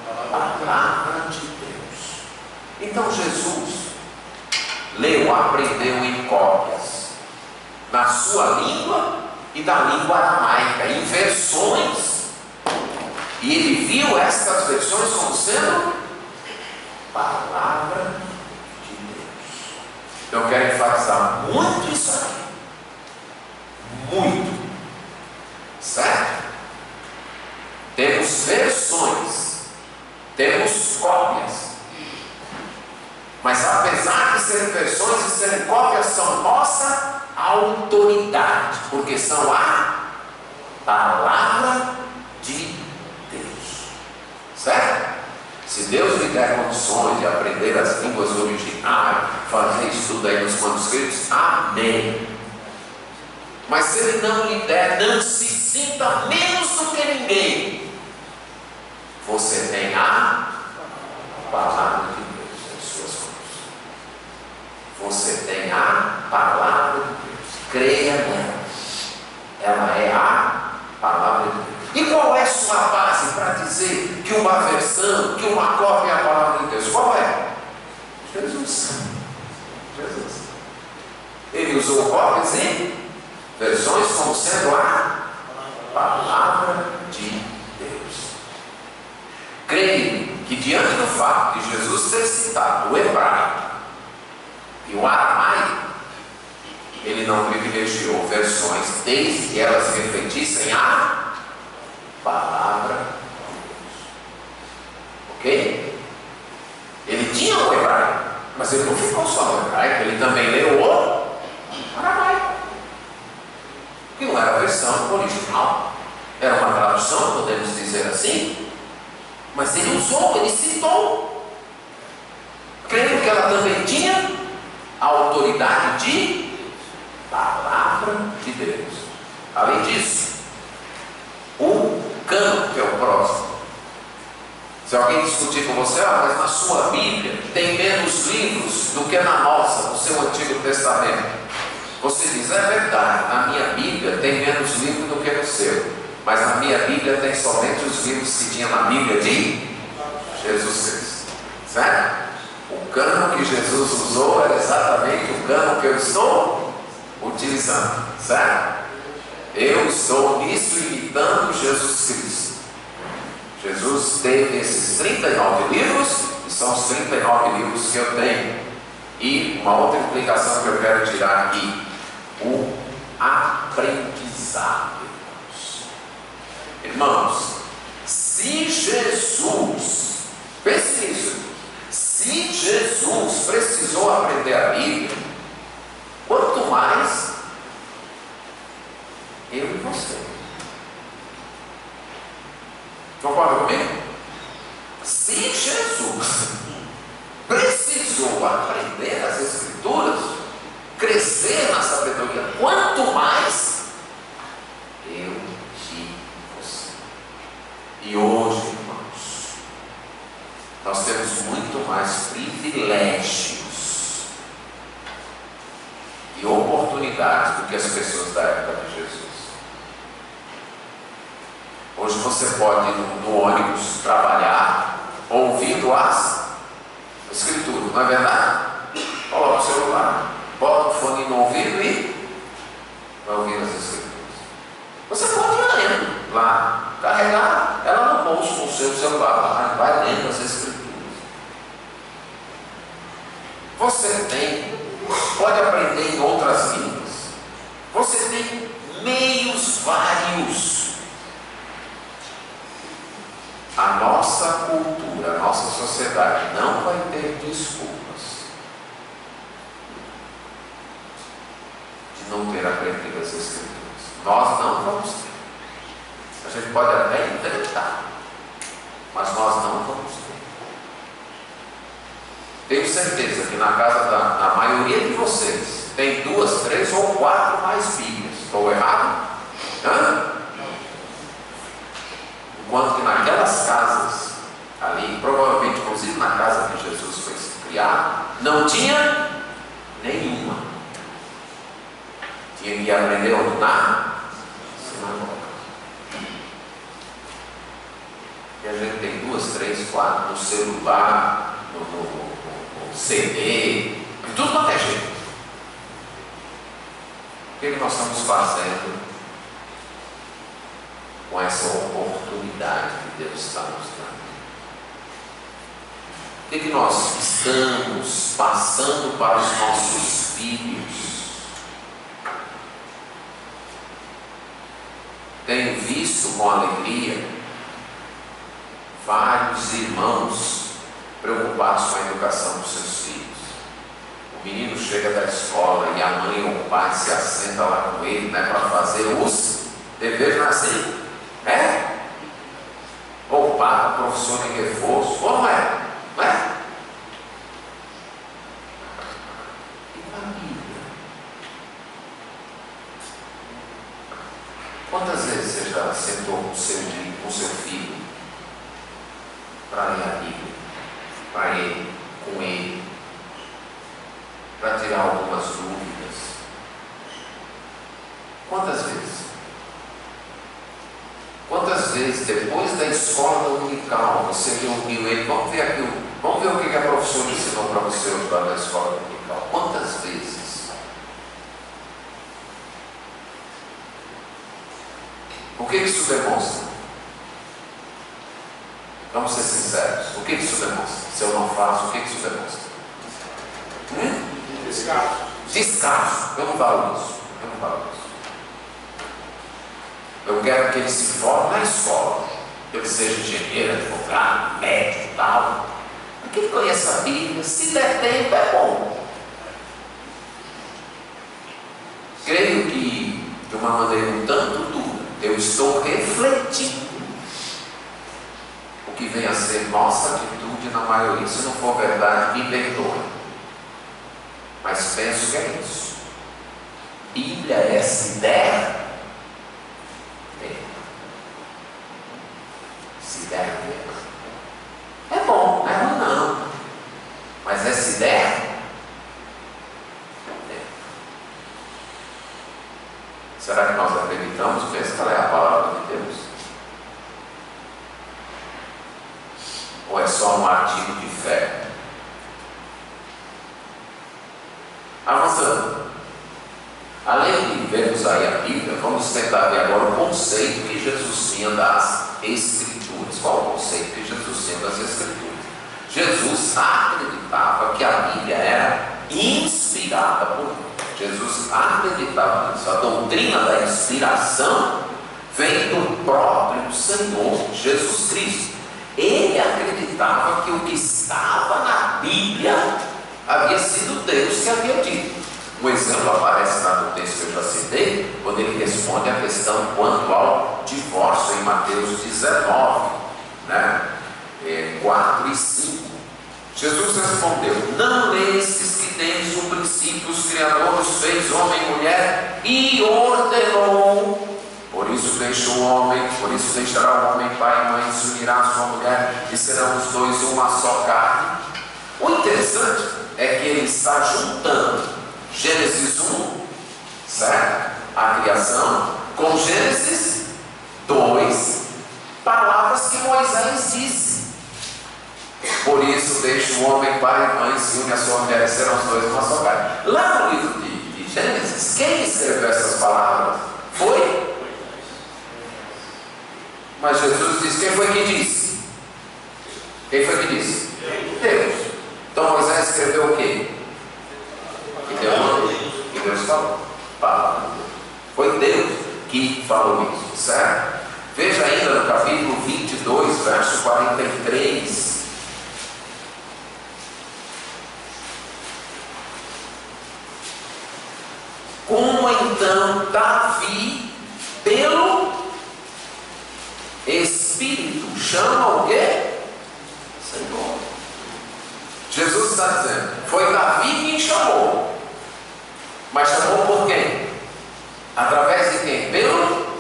a palavra de Deus. Então Jesus leu, aprendeu em cópias, na sua língua e da língua aramaica, em versões. E ele viu estas versões como sendo palavra de Deus. Então eu quero enfatizar muito isso aqui. Muito. Certo? Temos versões, temos cópias. Mas apesar de serem versões e serem cópias, são nossa autoridade, porque são a palavra de Deus. Certo? Se Deus lhe der condições de aprender as línguas originais, fazer estudo aí nos manuscritos, amém. Mas se Ele não lhe der, não se sinta menos do que ninguém. Você tem a palavra de Deus em suas mãos. Você tem a palavra de Deus. Creia nela. Ela é a palavra de Deus. E qual é a sua base para dizer que uma versão, que uma cópia é a palavra de Deus? Qual é? Jesus. Jesus. Ele usou cópias e versões como sendo a palavra de Deus. Creio que diante do fato de Jesus ter citado o hebraico e o aramaico, ele não privilegiou versões desde que elas refletissem a palavra de Deus. Ok? Ele tinha o hebraico, mas ele não ficou só no hebraico, ele também leu o aramaico, que não era a versão original, era uma tradução, podemos dizer assim, mas ele usou, ele citou. Creio que ela também tinha a autoridade de palavra de Deus. Além disso, o cano, que é o próximo. Se alguém discutir com você, mas na sua Bíblia tem menos livros do que na nossa, no seu Antigo Testamento. Você diz, é verdade, na minha Bíblia tem menos livros do que no seu. Mas na minha Bíblia tem somente os livros que tinha na Bíblia de Jesus Cristo. Certo? O cano que Jesus usou era exatamente o cano que eu estou utilizando. Certo? Eu estou nisso imitando Jesus Cristo. Jesus teve esses 39 livros, e são os 39 livros que eu tenho. E uma outra implicação que eu quero tirar aqui: o aprendizado. Irmãos, se Jesus, pense nisso, se Jesus precisou aprender a Bíblia, quanto mais eu e você. Concorda comigo? Se Jesus precisou aprender as Escrituras, crescer na sabedoria, quanto mais eu e você. E hoje, irmãos, nós temos muito mais privilégios e oportunidades do que as pessoas da época de Jesus. Hoje você pode ir no ônibus trabalhar ouvindo as Escrituras, não é verdade? Coloca o celular, bota o fone no ouvido e vai ouvir as Escrituras. Você pode ir lendo lá, carregar ela no bolso com o seu celular, vai lendo as Escrituras. Você pode aprender em outras línguas. Você tem meios vários. A nossa cultura, a nossa sociedade não vai ter desculpas de não ter aprendido as Escrituras. Nós não vamos ter. A gente pode até inventar, mas nós não vamos ter. Tenho certeza que na casa da maioria de vocês tem 2, 3 ou 4 mais Bíblias. Estou errado? Enquanto que naquelas casas ali, provavelmente inclusive na casa que Jesus foi criado, não tinha nenhuma. Tinha que aprender na sinagoga. E a gente tem 2, 3, 4 no celular, no CD, de tudo quanto é jeito. O que nós estamos fazendo com essa oportunidade que Deus está nos dando? O que nós estamos passando para os nossos filhos? Tenho visto com alegria vários irmãos preocupados com a educação dos seus filhos. O menino chega da escola e a mãe ou o pai se assenta lá com ele, para fazer os deveres, não é assim? Ou paga professor de reforço, ou não é? Não é? E para a Bíblia? Quantas vezes você já sentou com o seu filho para ler a Bíblia? Para ele, com ele, para tirar algumas dúvidas? Quantas vezes? Quantas vezes depois da escola dominical você reuniu ele? Vamos ver o que a professora ensinou para você hoje lá na escola dominical. Quantas vezes? O que isso demonstra? Vamos ser sinceros. O que isso demonstra? Se eu não faço, o que isso demonstra? Descaso. Eu não falo isso. Eu quero que ele se forme na escola. Que ele seja engenheiro, advogado, médico e tal. Que ele conheça a Bíblia. Se der tempo, é bom. Creio que, de uma maneira um tanto dura, eu estou refletindo o que vem a ser nossa atitude na maioria. Se não for verdade, me perdoe. Mas penso que é isso. Bíblia é se der tempo. Se der tempo. É bom, não é ruim não. Mas é se der tempo. Será que nós acreditamos que essa é a palavra de Deus? Ou é só um artigo de fé? Avançando. Além de vermos aí a Bíblia, vamos tentar ver agora o conceito que Jesus tinha das Escrituras. Qual o conceito que Jesus tinha das Escrituras? Jesus acreditava que a Bíblia era inspirada por Deus. Jesus acreditava nisso. A doutrina da inspiração vem do próprio Senhor Jesus Cristo. Ele acreditava que o que estava na Bíblia havia sido Deus que havia dito. Um exemplo aparece no texto que eu já citei, quando ele responde a questão quanto ao divórcio em Mateus 19, 4 e 5. Jesus respondeu: não lestes que desde o princípio os Criadores fez homem e mulher e ordenou. Por isso deixará o homem pai e mãe, se unirá a sua mulher e serão os dois uma só carne. O interessante é que ele está juntando Gênesis 1, certo? A criação, com Gênesis 2, palavras que Moisés disse. Por isso deixa o homem pai e mãe, se une a sua mulher e serão os dois uma só carne. Lá no livro de Gênesis, quem escreveu essas palavras? Foi? Mas Jesus disse: quem foi que disse? Quem foi que disse? Deus. Então Moisés escreveu o quê? Que Deus falou. Foi Deus que falou isso, certo? Veja ainda no capítulo 22, verso 43. Como então Davi pelo Espírito chama o quê? Senhor. Jesus está dizendo, foi Davi quem chamou, mas chamou por quem? Através de quem? Pelo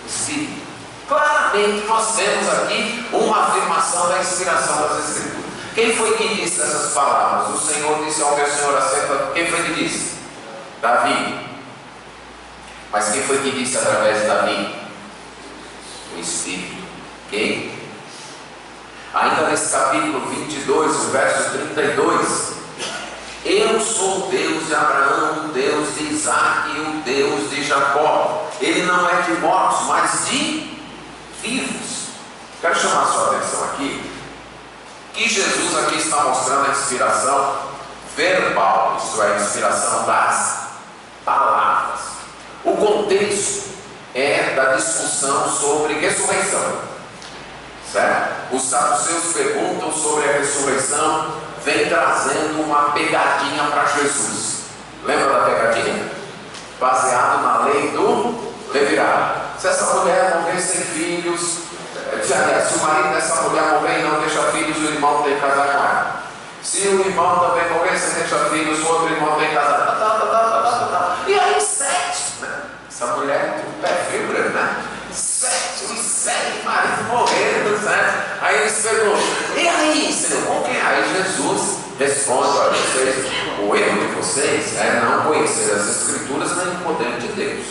Espírito. Claramente nós temos aqui uma afirmação da inspiração das Escrituras. Quem foi que disse essas palavras? O Senhor disse ao meu Senhor, assenta. Quem foi que disse? Davi. Mas quem foi que disse através de Davi? O Espírito. Quem? Ainda nesse capítulo 22, o verso 32, eu sou o Deus de Abraão, o Deus de Isaac e o Deus de Jacó. Ele não é de mortos, mas de vivos. Quero chamar a sua atenção aqui, que Jesus aqui está mostrando a inspiração verbal, isto é, a inspiração das palavras. O contexto é da discussão sobre ressurreição, certo? Os saduceus perguntam sobre a ressurreição, vem trazendo uma pegadinha para Jesus. Lembra da pegadinha? Baseado na lei do levirado. Se essa mulher morrer sem filhos, se o marido dessa mulher morrer e não deixa filhos, o irmão tem que casar com ela. Se o irmão também morrer sem deixar filhos, o outro irmão tem que casar. E aí 7, né? Essa mulher tem um pé fibra, né? 7 maridos morreram, né? Aí eles perguntam, e aí, Senhor, com quem? Aí Jesus responde, olha, vocês, o erro de vocês é não conhecer as Escrituras nem o poder de Deus.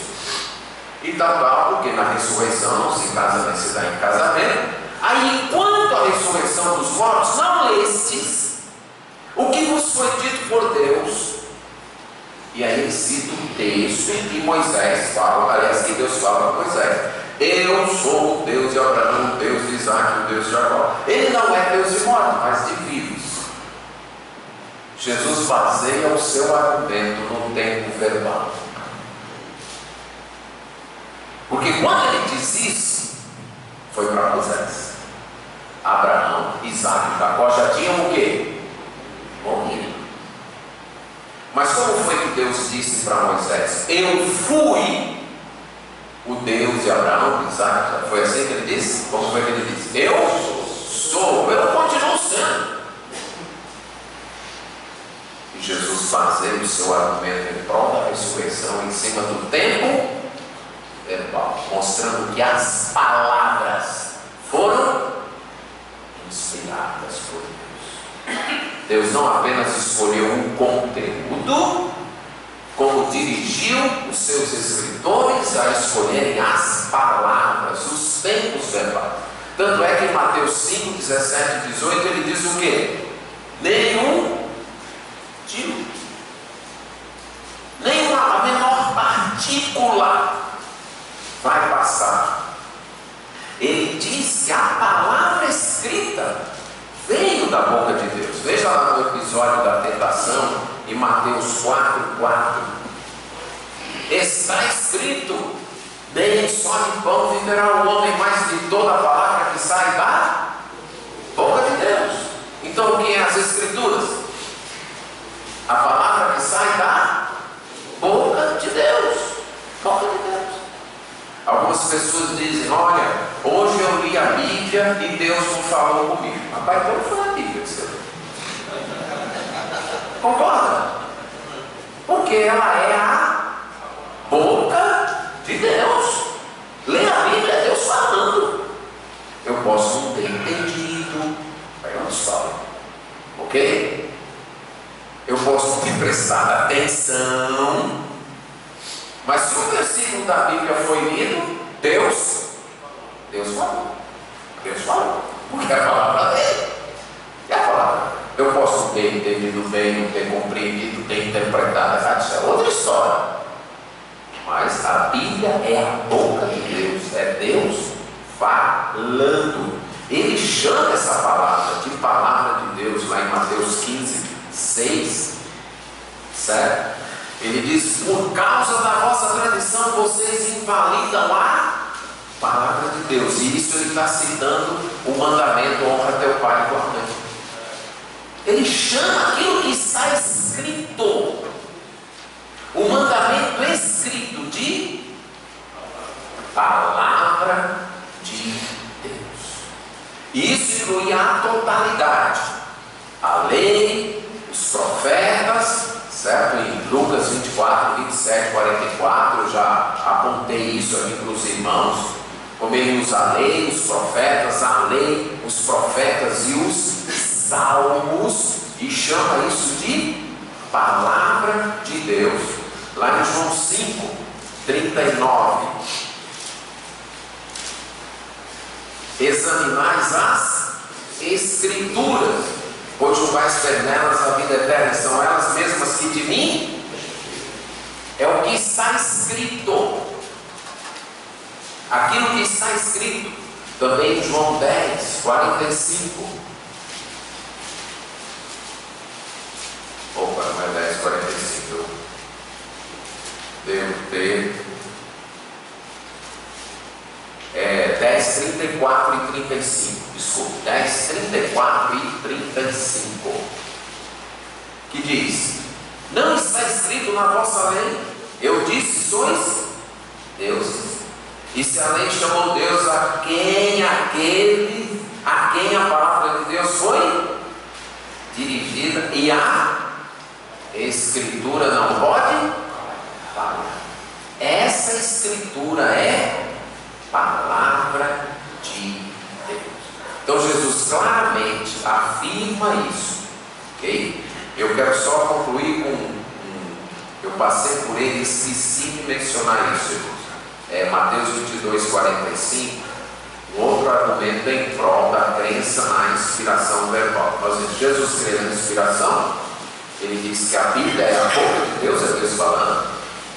E tal, porque na ressurreição não se casa nem se dá em casamento. Aí, enquanto a ressurreição dos mortos, não lestes o que vos foi dito por Deus. E aí ele cita um texto em que Moisés fala, aliás, que Deus fala para Moisés: eu sou o Deus de Abraão, o Deus de Isaac, o Deus de Jacó. Ele não é Deus de mortos, mas de vivos. Jesus baseia o seu argumento no tempo verbal. Porque quando ele diz isso, foi para Moisés. Abraão, Isaac e Jacó já tinham o quê? Morrido. Mas como foi que Deus disse para Moisés? Eu fui o Deus de Abraão, Isaac. Foi assim que ele disse? Como foi que ele disse? Eu sou, eu continuo sendo. E Jesus baseia o seu argumento em prol da ressurreição em cima do tempo verbal, mostrando que as palavras foram inspiradas por Deus. Deus não apenas escolheu um conteúdo, como dirigiu os seus escritores a escolherem as palavras, os tempos verbais. Tanto é que em Mateus 5, 17 e 18 ele diz o quê? Nenhum tio, nenhuma menor partícula vai passar. Ele diz que a palavra escrita veio da boca de Deus. Veja lá no episódio da tentação, em Mateus 4:4. Está escrito: nem só de pão viverá o homem, mas de toda a palavra que sai da boca de Deus. Então o que é as Escrituras? A palavra que sai da boca de Deus. Boca de Deus. Algumas pessoas dizem: olha, hoje eu li a Bíblia e Deus não falou comigo. Rapaz, então não foi a Bíblia que você leu. Concorda? Porque ela é a boca de Deus. Ler a Bíblia é Deus falando. Eu posso não ter entendido, aí eu não falo, ok? Eu posso não ter prestado atenção, mas se o versículo da Bíblia foi lido, Deus falou. Deus falou. Porque é a palavra dele. É a palavra. Eu posso não ter entendido bem, não ter compreendido, ter interpretado errado, isso é outra história. Mas a Bíblia é a boca de Deus. É Deus falando. Ele chama essa palavra de palavra de Deus lá em Mateus 15, 6. Certo? Ele diz: por causa da vossa tradição vocês invalidam a palavra de Deus. E isso ele está citando o mandamento: honra teu pai e tua mãe. Ele chama aquilo que está escrito, o mandamento escrito, de palavra de Deus. Isso inclui a totalidade, a lei, os profetas, certo? Em Lucas 24, 27, 44, eu já apontei isso aqui para os irmãos, como ele usa a lei, os profetas, a lei, os profetas e os salmos, e chama isso de palavra de Deus. Lá em João 5, 39, examinais as Escrituras, pois julgais ter nelas a vida eterna, são elas mesmas que de mim, é o que está escrito, aquilo que está escrito, também em João 10, 45, opa, não é 10, 45, eu devo ter 10, 34 e 35, desculpe, 10, 34 e 35, que diz: não está escrito na vossa lei, eu disse, sois deuses. E se a lei chamou Deus a quem a palavra de Deus foi dirigida, e a Escritura não pode falar. Essa Escritura é palavra de Deus. Então Jesus claramente afirma isso, ok? Eu quero só concluir eu passei por ele e esqueci de mencionar isso, irmãos. Mateus 22, 45, um outro argumento em prol da crença na inspiração verbal. Mas Jesus crê na inspiração, ele diz que a Bíblia é a boca de Deus, é Deus falando.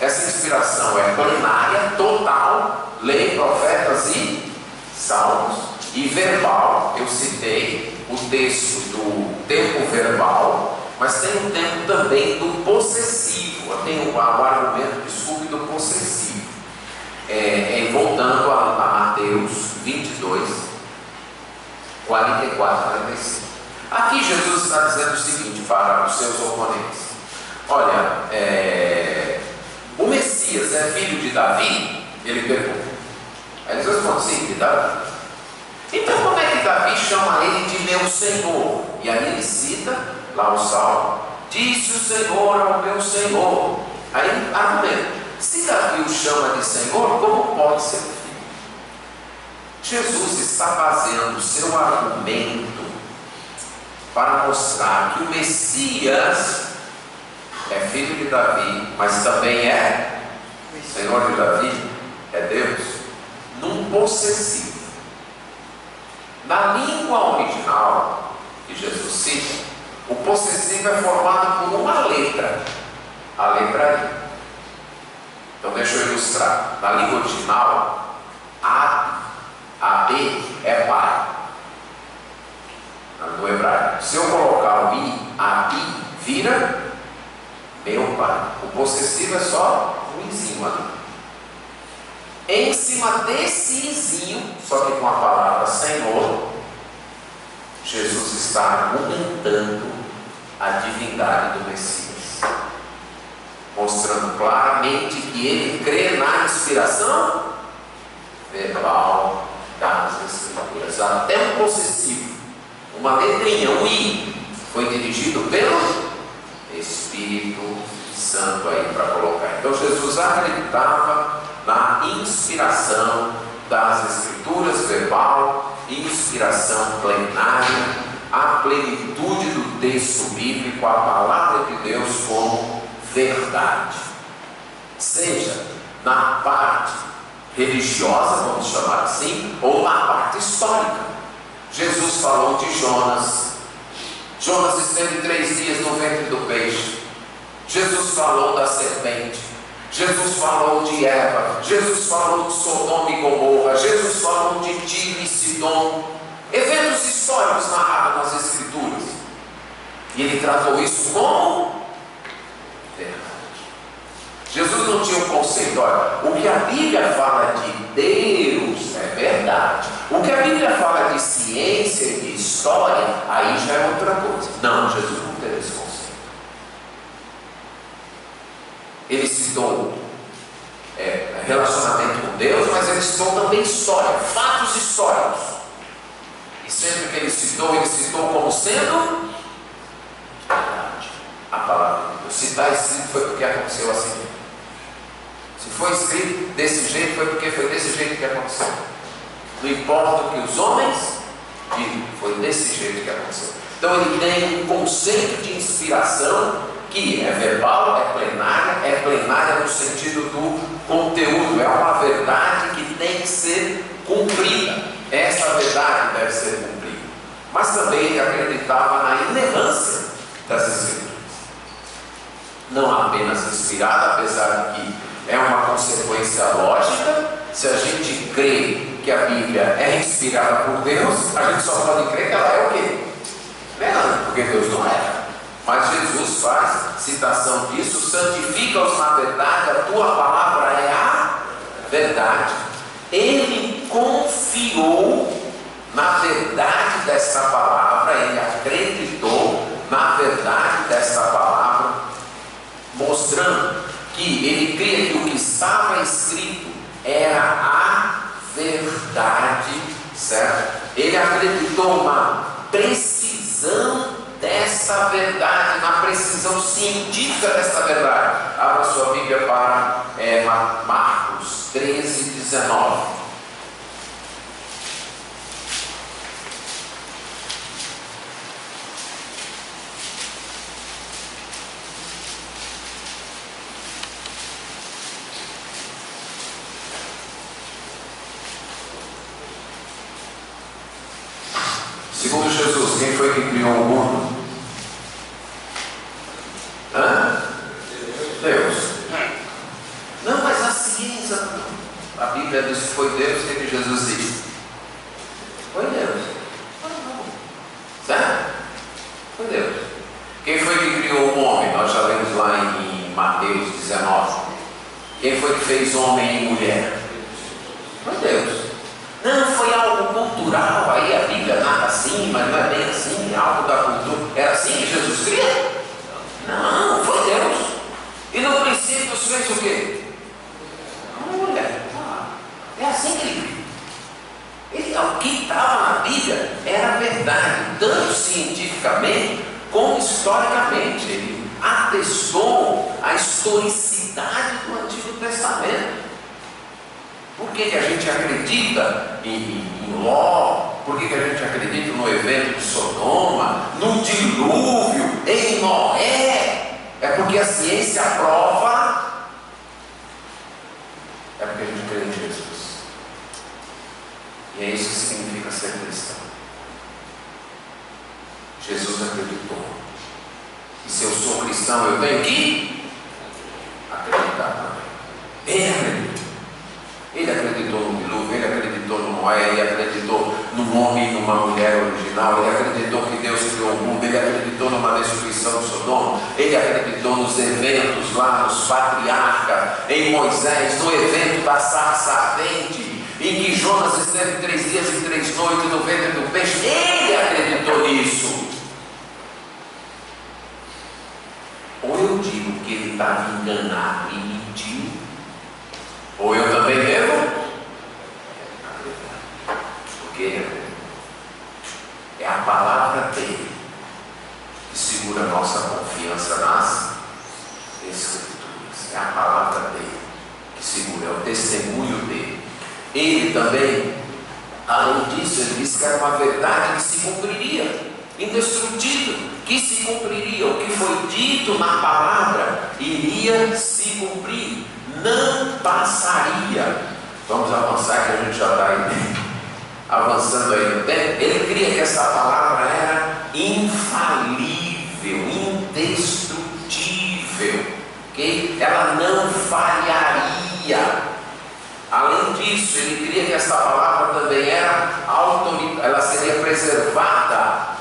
Essa inspiração é plenária, total, lei, profetas e salmos. E verbal, eu citei o texto do tempo verbal, mas tem um tempo também do possessivo. Eu tenho o argumento, desculpe, do possessivo. Voltando a Mateus 22, 44, 45. Aqui Jesus está dizendo o seguinte para os seus oponentes: olha, o Messias é filho de Davi? Ele pergunta. Aí eles respondem: sim, de Davi. Então como é que Davi chama ele de meu Senhor? E aí ele cita lá o Salmo: disse o Senhor ao meu Senhor. Aí argumenta: se Davi o chama de Senhor, como pode ser filho? Jesus está fazendo o seu argumento para mostrar que o Messias é filho de Davi, mas também é Senhor de Davi, é Deus, num possessivo. Na língua original que Jesus cita, o possessivo é formado por uma letra, a letra I. Então deixa eu ilustrar. Na língua original, a B é pai, no hebraico. Se eu colocar o I, a I vira meu pai. O possessivo é só um izinho ali. Em cima desse izinho, só que com a palavra Senhor, Jesus está argumentando a divindade do Messias, mostrando claramente que ele crê na inspiração verbal das Escrituras. Até um possessivo, uma letrinha, um I, foi dirigido pelo Espírito Santo aí para colocar. Então Jesus acreditava na inspiração das Escrituras verbal, inspiração plenária, a plenitude do texto bíblico, a palavra de Deus como verdade, seja na parte religiosa, vamos chamar assim, ou na parte histórica. Jesus falou de Jonas. Jonas esteve 3 dias no ventre do peixe. Jesus falou da serpente. Jesus falou de Eva. Jesus falou de Sodoma e Gomorra. Jesus falou de Tiro e Sidom. Eventos históricos narrados nas Escrituras. E ele tratou isso como verdade. Jesus não tinha um conceito: olha, o que a Bíblia fala de Deus é verdade. O que a Bíblia fala de ciência e de história, aí já é outra coisa. Não, Jesus não teve esse conceito. Ele citou relacionamento com Deus, mas ele citou também história, fatos históricos. E sempre que ele citou como sendo verdade. A palavra de Deus. Se está escrito foi porque aconteceu assim. Se foi escrito desse jeito foi porque foi desse jeito que aconteceu. Não importa o que os homens digam, foi desse jeito que aconteceu. Então ele tem um conceito de inspiração que é verbal, é plenária no sentido do conteúdo, é uma verdade que tem que ser cumprida. Essa verdade deve ser cumprida. Mas também ele acreditava na inerrância das Escrituras. Não apenas inspirada, apesar de que é uma consequência lógica. Se a gente crê que a Bíblia é inspirada por Deus, a gente só pode crer que ela é o quê? Não, porque Deus não é. Mas Jesus faz citação disso: santifica-os na verdade, a tua palavra é a verdade. Ele confiou na verdade dessa palavra, ele acreditou na verdade dessa palavra, mostrando que ele cria que o que estava escrito era a verdade, certo? Ele acreditou na precisão dessa verdade, na precisão científica dessa verdade. Abra sua Bíblia para Marcos 13, 19. Segundo Jesus, quem foi que criou o mundo? Deus. Não, mas a ciência não. A Bíblia diz que foi Deus. O que Jesus disse? Foi Deus. Certo? Foi Deus. Quem foi que criou o homem? Nós já lemos lá em Mateus 19. Quem foi que fez homem e mulher? Foi Deus. Não, foi algo cultural, aí a Bíblia nada assim, mas não é bem assim, é algo da cultura. Era assim que Jesus cria? Não, foi Deus. E no princípio Deus fez o quê? Mulher. É assim que ele cria. O que estava na Bíblia era verdade, tanto cientificamente como historicamente. Ele atestou a historicidade do Antigo Testamento. Por que a gente acredita em Ló? Por que a gente acredita no evento de Sodoma, no dilúvio, em Noé? É porque a ciência prova. É porque a gente crê em Jesus. E é isso que significa ser cristão. Jesus acreditou. E se eu sou cristão, eu tenho que acreditar também. Ele acreditou. Ele acreditou no dilúvio, ele acreditou no Noé, ele acreditou num homem e numa mulher original, ele acreditou que Deus criou o mundo, ele acreditou numa destruição de Sodoma, ele acreditou nos eventos lá, nos patriarcas, em Moisés, no evento da sarça ardente, em que Jonas esteve 3 dias e 3 noites no ventre do peixe. Ele acreditou nisso. Ou eu digo que ele estava enganado e mentiu, ou eu também devo acreditar. Porque é a palavra dele que segura a nossa confiança nas Escrituras. É a palavra dele que segura, é o testemunho dele. Ele também, além disso, ele disse que era uma verdade que se cumpriria, indestrutível, que se cumpriria. O que foi dito na palavra iria se cumprir, não passaria. Vamos avançar, que a gente já está aí avançando aí no tempo. Ele cria que essa palavra era infalível, indestrutível, ok? Ela não falharia. Além disso, ele cria que essa palavra também era autoritária, ela seria preservada.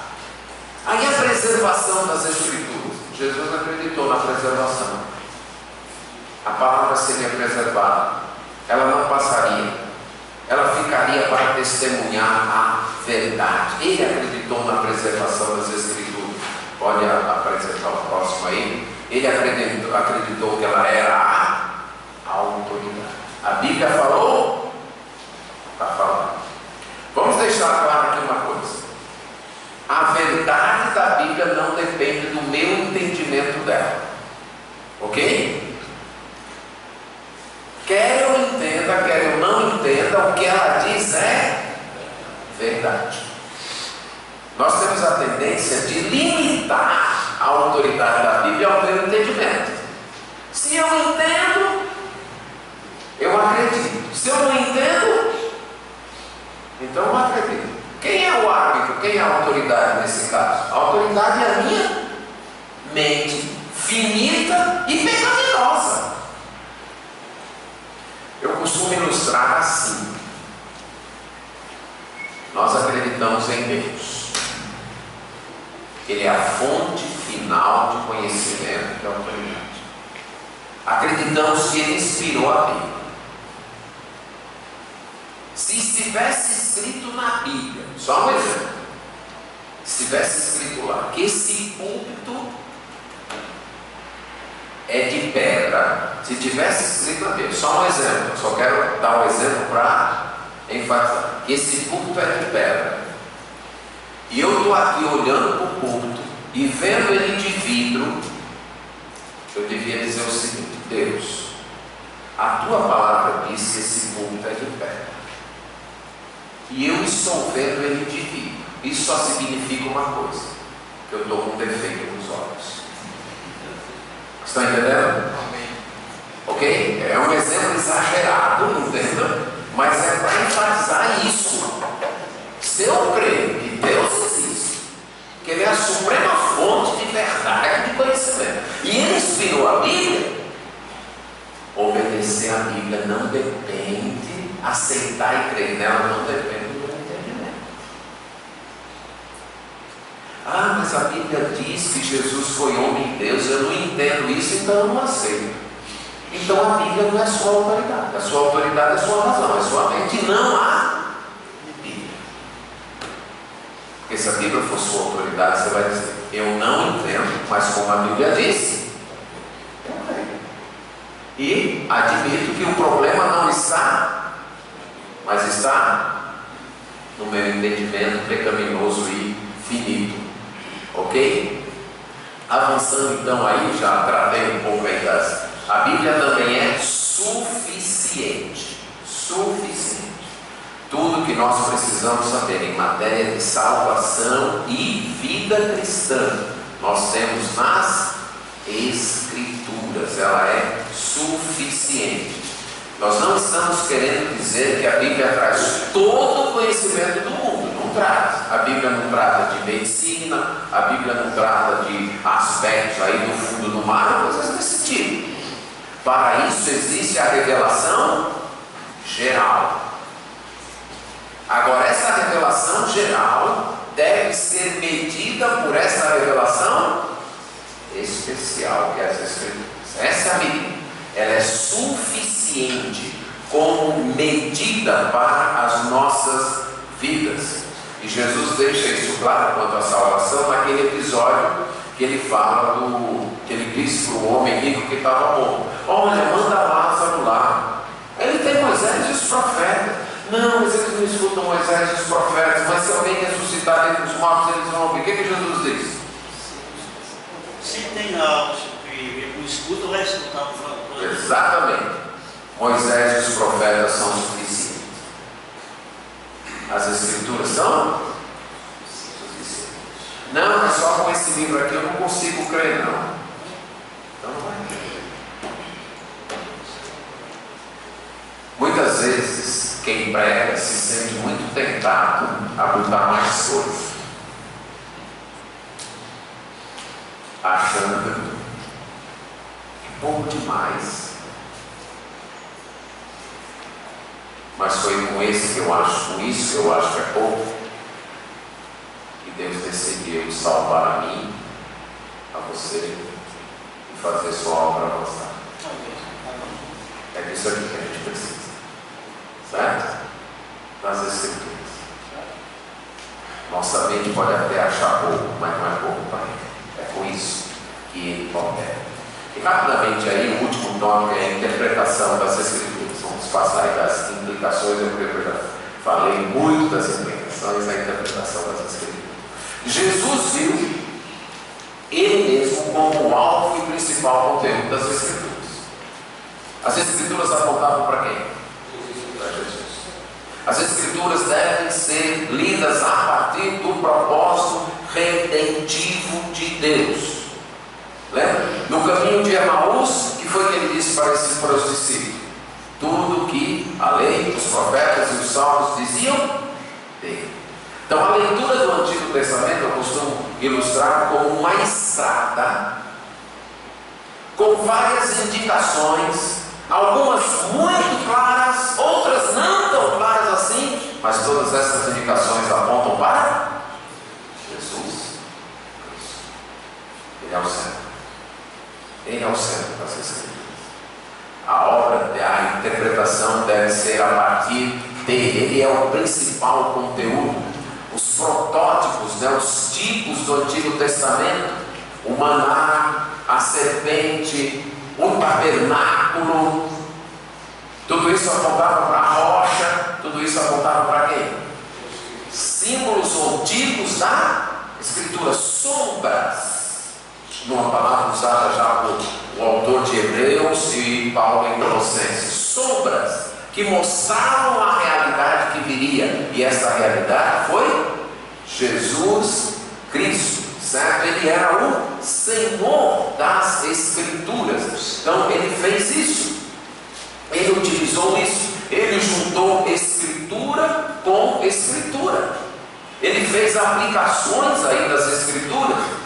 Aí a preservação das Escrituras. Jesus acreditou na preservação. A palavra seria preservada, ela não passaria, ela ficaria para testemunhar a verdade. Ele acreditou na preservação das Escrituras. Pode apresentar o próximo aí. Ele acreditou que ela era a autoridade. A Bíblia falou, deixar claro aqui uma coisa. A verdade da Bíblia não depende do meu entendimento dela. Ok? Quer eu entenda, quer eu não entenda, o que ela diz é verdade. Nós temos a tendência de limitar a autoridade da Bíblia ao meu entendimento. Se eu entendo, eu acredito. Se eu não entendo, então eu não acredito. Quem é o árbitro? Quem é a autoridade nesse caso? A autoridade é a minha mente finita e pecaminosa. Eu costumo ilustrar assim. Nós acreditamos em Deus. Ele é a fonte final de conhecimento e autoridade. Acreditamos que Ele inspirou a Bíblia. Se estivesse escrito na Bíblia, só um exemplo, se estivesse escrito lá que esse púlpito é de pedra, se tivesse escrito na Bíblia, só um exemplo, só quero dar um exemplo para enfatizar, que esse púlpito é de pedra, e eu estou aqui olhando para o púlpito e vendo ele de vidro, eu devia dizer o seguinte: Deus, a tua palavra diz que esse púlpito é de pedra, e eu estou vendo ele de vidro. Isso só significa uma coisa: que eu estou com um defeito nos olhos. Estão entendendo? Ok? É um exemplo exagerado, entendeu? Mas é para enfatizar isso. Se eu creio que Deus existe, que Ele é a suprema fonte de verdade e de conhecimento, e Ele inspirou a Bíblia, obedecer a Bíblia não depende, aceitar e crer nela não depende do meu entendimento. Ah, mas a Bíblia diz que Jesus foi homem de Deus, eu não entendo isso, então eu não aceito. Então a Bíblia não é sua autoridade, a sua autoridade é sua razão, é sua mente, não a Bíblia. Porque se a Bíblia for sua autoridade, você vai dizer: eu não entendo, mas como a Bíblia diz, eu creio. E admito que o problema não está, mas está no meu entendimento pecaminoso e finito. Ok? Avançando então aí, já tratei um pouco aí das... A Bíblia também é suficiente. Suficiente. Tudo que nós precisamos saber em matéria de salvação e vida cristã, nós temos nas Escrituras. Ela é suficiente. Nós não estamos querendo dizer que a Bíblia traz todo o conhecimento do mundo. Não traz. A Bíblia não trata de medicina, a Bíblia não trata de aspectos aí do fundo do mar, coisas desse tipo. Para isso existe a revelação geral. Agora, essa revelação geral deve ser medida por essa revelação especial, que é as Escrituras. Essa é a medida. Ela é suficiente como medida para as nossas vidas. E Jesus deixa isso claro quanto à salvação naquele episódio que ele fala que ele disse para o homem rico que estava morto: olha, manda Lázaro lá. Ele tem Moisés e os profetas. Não, mas eles não escutam Moisés e os profetas. Mas se alguém ressuscitar dentre os mortos, eles vão ouvir. O que Jesus diz? Se tem algo que ele não escuta, vai escutar o falando. Exatamente. Moisés e os profetas são suficientes. As Escrituras são suficientes. Não, é só com esse livro aqui eu não consigo crer, não. Então não vai crer. Muitas vezes quem prega se sente muito tentado a botar mais coisas, achando pouco demais. Mas foi com isso que eu acho que é pouco, que Deus decidiu salvar a mim, a você, e fazer sua obra avançar. É disso aqui que a gente precisa, certo? Das Escrituras. Nossa mente pode até achar pouco, mas não é pouco para Ele. É com isso que Ele opera. E rapidamente aí, o último tópico é a interpretação das Escrituras. Vamos passar aí das implicações, eu já falei muito das implicações. questões da interpretação das Escrituras. Jesus viu ele mesmo como o alvo e principal conteúdo das Escrituras. As Escrituras apontavam para quem? Para Jesus. As Escrituras devem ser lidas a partir do propósito redentivo de Deus. Lembra? No caminho de Emaús, que foi que ele disse para os discípulos? Tudo que a lei, os profetas e os salmos diziam dele. Então a leitura do Antigo Testamento eu costumo ilustrar como uma estrada com várias indicações, algumas muito claras, outras não tão claras assim, mas todas essas indicações apontam para Jesus Cristo. Ele é o centro. Ele é o centro das Escrituras. A obra, a interpretação deve ser a partir dele. Ele é o principal conteúdo. Os protótipos, os tipos do Antigo Testamento, o maná, a serpente, o tabernáculo, tudo isso apontava para a rocha, tudo isso apontava para quem? Símbolos ou tipos da Escritura, sombras. Numa palavra usada já por o autor de Hebreus e Paulo em Colossenses, sombras que mostravam a realidade que viria, e essa realidade foi Jesus Cristo, certo? Ele era o Senhor das Escrituras. Então ele fez isso, ele utilizou isso, ele juntou Escritura com Escritura, ele fez aplicações aí das Escrituras.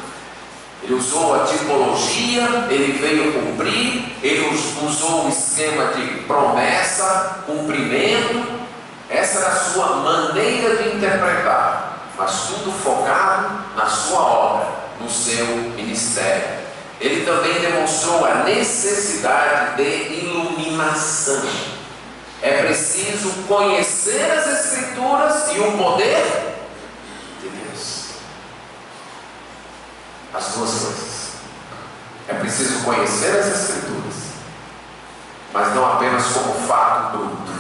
Ele usou a tipologia, ele veio cumprir, ele usou o esquema de promessa, cumprimento. Essa era a sua maneira de interpretar, mas tudo focado na sua obra, no seu ministério. Ele também demonstrou a necessidade de iluminação. É preciso conhecer as Escrituras e o poder de Deus. As duas coisas. É preciso conhecer as Escrituras, mas não apenas como fato bruto.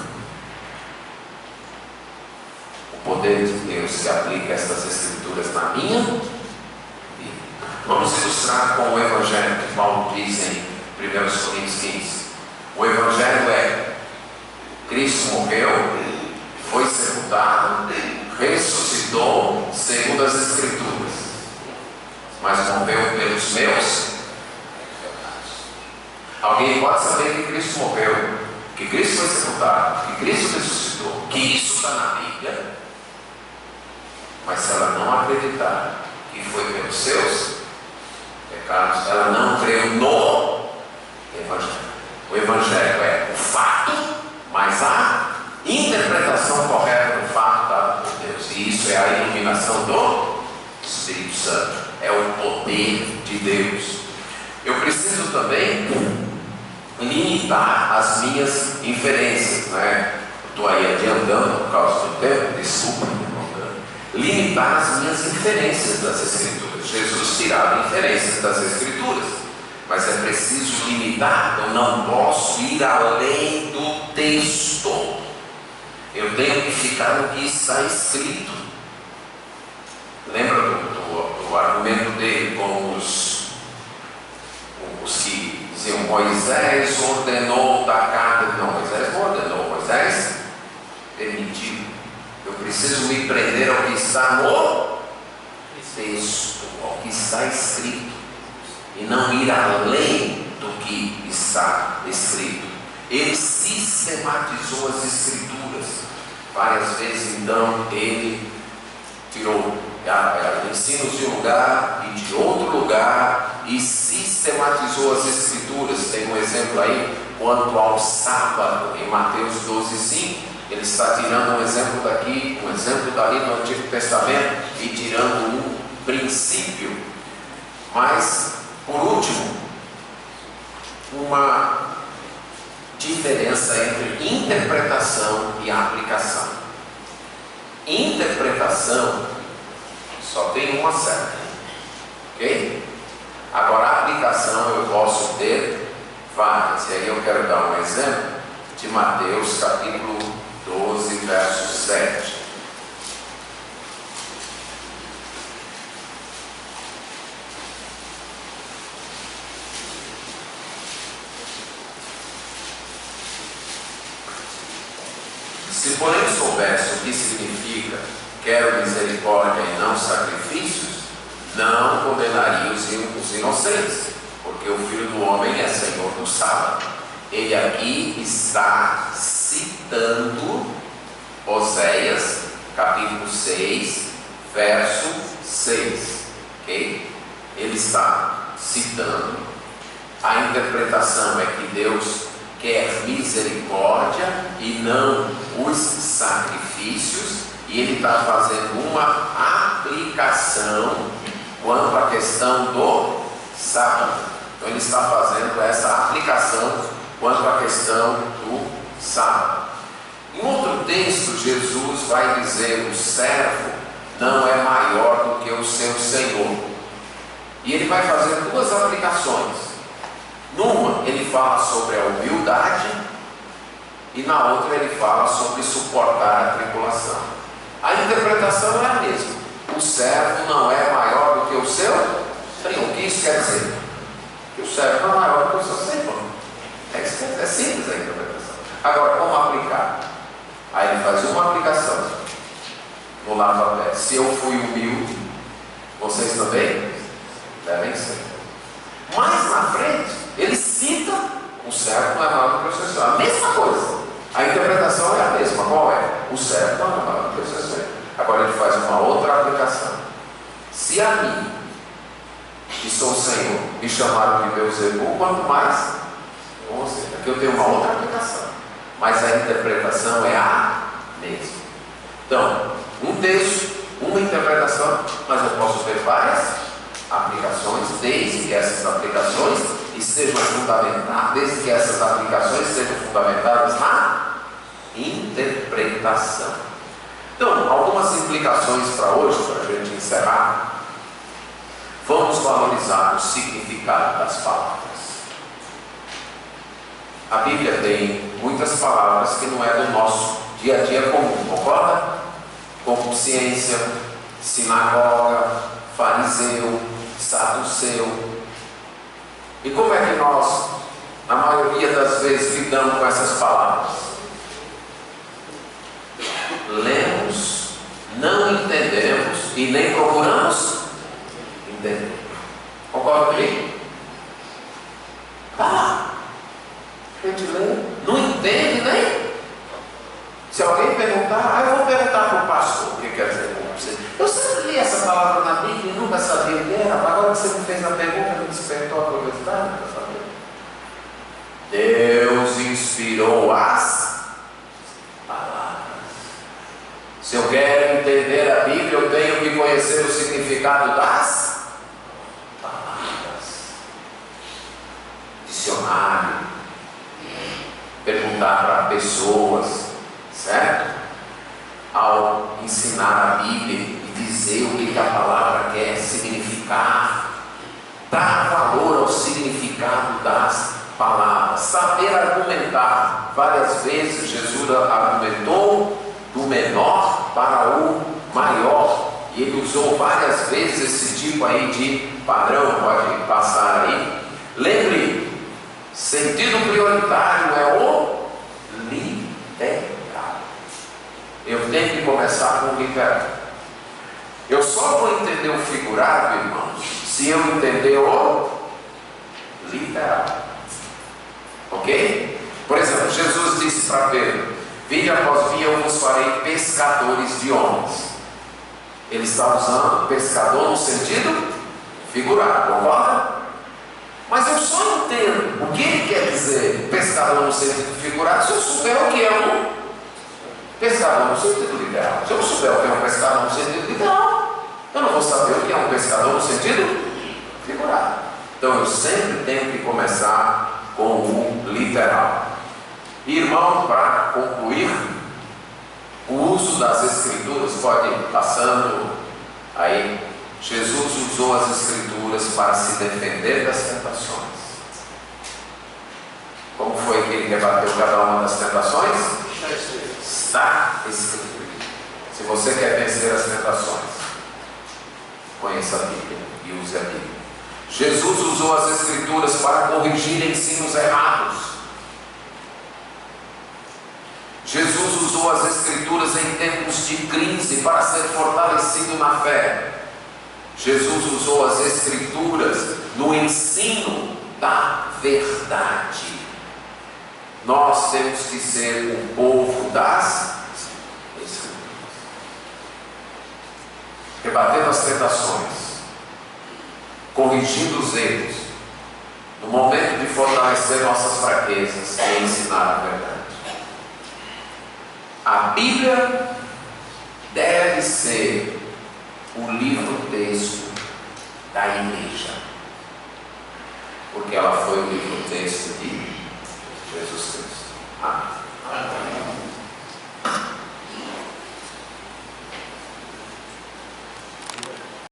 O poder de Deus que aplica estas Escrituras na minha vida. Vamos ilustrar com o Evangelho que Paulo diz em 1 Coríntios 15. O Evangelho é: Cristo morreu, foi sepultado, ressuscitou segundo as Escrituras, mas morreu pelos meus pecados. Alguém pode saber que Cristo morreu, que Cristo foi sepultado, que Cristo ressuscitou, que isso está na Bíblia, mas se ela não acreditar que foi pelos seus pecados, ela não creu no Evangelho. O Evangelho é o fato, mas a interpretação correta do fato dada por Deus, e isso é a iluminação do Espírito Santo. É o poder de Deus. Eu preciso também limitar as minhas inferências, Estou aí adiantando por causa do tempo, desculpa, limitar as minhas inferências das Escrituras. Jesus tirava inferências das Escrituras, mas é preciso limitar. Eu não posso ir além do texto. Eu tenho que ficar no que está escrito. Lembra do argumento dele com os que diziam: Moisés ordenou da carta. Não, Moisés não ordenou, Moisés permitiu. Eu preciso me prender ao que está no texto, ao que está escrito, e não ir além do que está escrito. Ele sistematizou as Escrituras várias vezes. Então ele tirou ensinos de um lugar e de outro lugar e sistematizou as Escrituras. Tem um exemplo aí quanto ao sábado em Mateus 12:5. Ele está tirando um exemplo daqui, um exemplo dali do Antigo Testamento e tirando um princípio. Mas, por último, uma diferença entre interpretação e aplicação. Interpretação só tem uma certa, ok? Agora, a aplicação eu posso ter várias. E aí eu quero dar um exemplo de Mateus capítulo 12, verso 7. misericórdia e não sacrifícios, não condenaria os inocentes, porque o Filho do Homem é Senhor do sábado. Ele aqui está citando Oséias, capítulo 6, verso 6, ok? Ele está citando. A interpretação é que Deus quer misericórdia e não os sacrifícios, e ele está fazendo uma aplicação quanto à questão do sábado. Então ele está fazendo essa aplicação quanto à questão do sábado. Em outro texto, Jesus vai dizer: o servo não é maior do que o seu senhor. E ele vai fazer duas aplicações. Numa, ele fala sobre a humildade, e na outra ele fala sobre suportar a tribulação. A interpretação é a mesma. O servo não é maior do que o seu senhor. O que isso quer dizer? Que o servo não é maior do que o seu senhor. É simples a interpretação. Agora, como aplicar? Aí ele faz uma aplicação no lava-pés. Se eu fui humilde, vocês também devem ser. Mais na frente, ele cita: o servo não é maior do que o seu senhor. A mesma coisa. A interpretação é a mesma. Qual é? O servo não é maior do que o seu senhor. Agora ele faz uma outra aplicação. Se a mim, que sou o Senhor, me chamaram de Beelzebul, quanto mais com você. Aqui eu tenho uma outra aplicação, mas a interpretação é a mesma. Então, um texto, uma interpretação, mas eu posso ter várias aplicações, desde que essas aplicações estejam fundamentadas, desde que essas aplicações sejam fundamentadas na interpretação. Então, algumas implicações para hoje, para a gente encerrar. Vamos valorizar o significado das palavras. A Bíblia tem muitas palavras que não é do nosso dia a dia comum, concorda? Como ciência, sinagoga, fariseu, saduceu. E como é que nós, na maioria das vezes, lidamos com essas palavras? Lemos, não entendemos e nem procuramos entender. Concorda comigo? A gente lê, não entende nem. Se alguém perguntar, eu vou perguntar para o pastor o que quer dizer com você. Eu sempre li essa palavra na Bíblia e nunca sabia o que era. Agora que você me fez a pergunta, me despertou a curiosidade para saber. Deus inspirou as palavras. Se eu quero entender a Bíblia, eu tenho que conhecer o significado das palavras. Dicionário. Perguntar para pessoas, certo? Ao ensinar a Bíblia e dizer o que a palavra quer significar, dar valor ao significado das palavras, saber argumentar. Várias vezes Jesus argumentou do menor para o maior, e ele usou várias vezes esse tipo aí de padrão. Pode passar aí. Lembre, sentido prioritário é o literal. Eu tenho que começar com o literal. Eu só vou entender o figurado, irmãos, se eu entender o literal. Ok? Por exemplo, Jesus disse para Pedro: vinde após mim, eu vos farei pescadores de homens. Ele está usando pescador no sentido figurado, concorda? Mas eu só entendo o que ele quer dizer pescador no sentido figurado se eu souber o que é um pescador no sentido literal. Se eu não souber o que é um pescador no sentido literal, eu não vou saber o que é um pescador no sentido figurado. Então eu sempre tenho que começar com o literal. Irmão, para concluir, o uso das Escrituras, pode ir passando aí. Jesus usou as Escrituras para se defender das tentações. Como foi que ele debateu cada uma das tentações? Está escrito. Se você quer vencer as tentações, conheça a Bíblia e use a Bíblia. Jesus usou as Escrituras para corrigir ensinos errados. Jesus usou as Escrituras em tempos de crise para ser fortalecido na fé. Jesus usou as Escrituras no ensino da verdade. Nós temos que ser o povo das Escrituras, rebatendo as tentações, corrigindo os erros, no momento de fortalecer nossas fraquezas e ensinar a verdade. A Bíblia deve ser o livro-texto da igreja, porque ela foi o livro-texto de Jesus Cristo. Amém.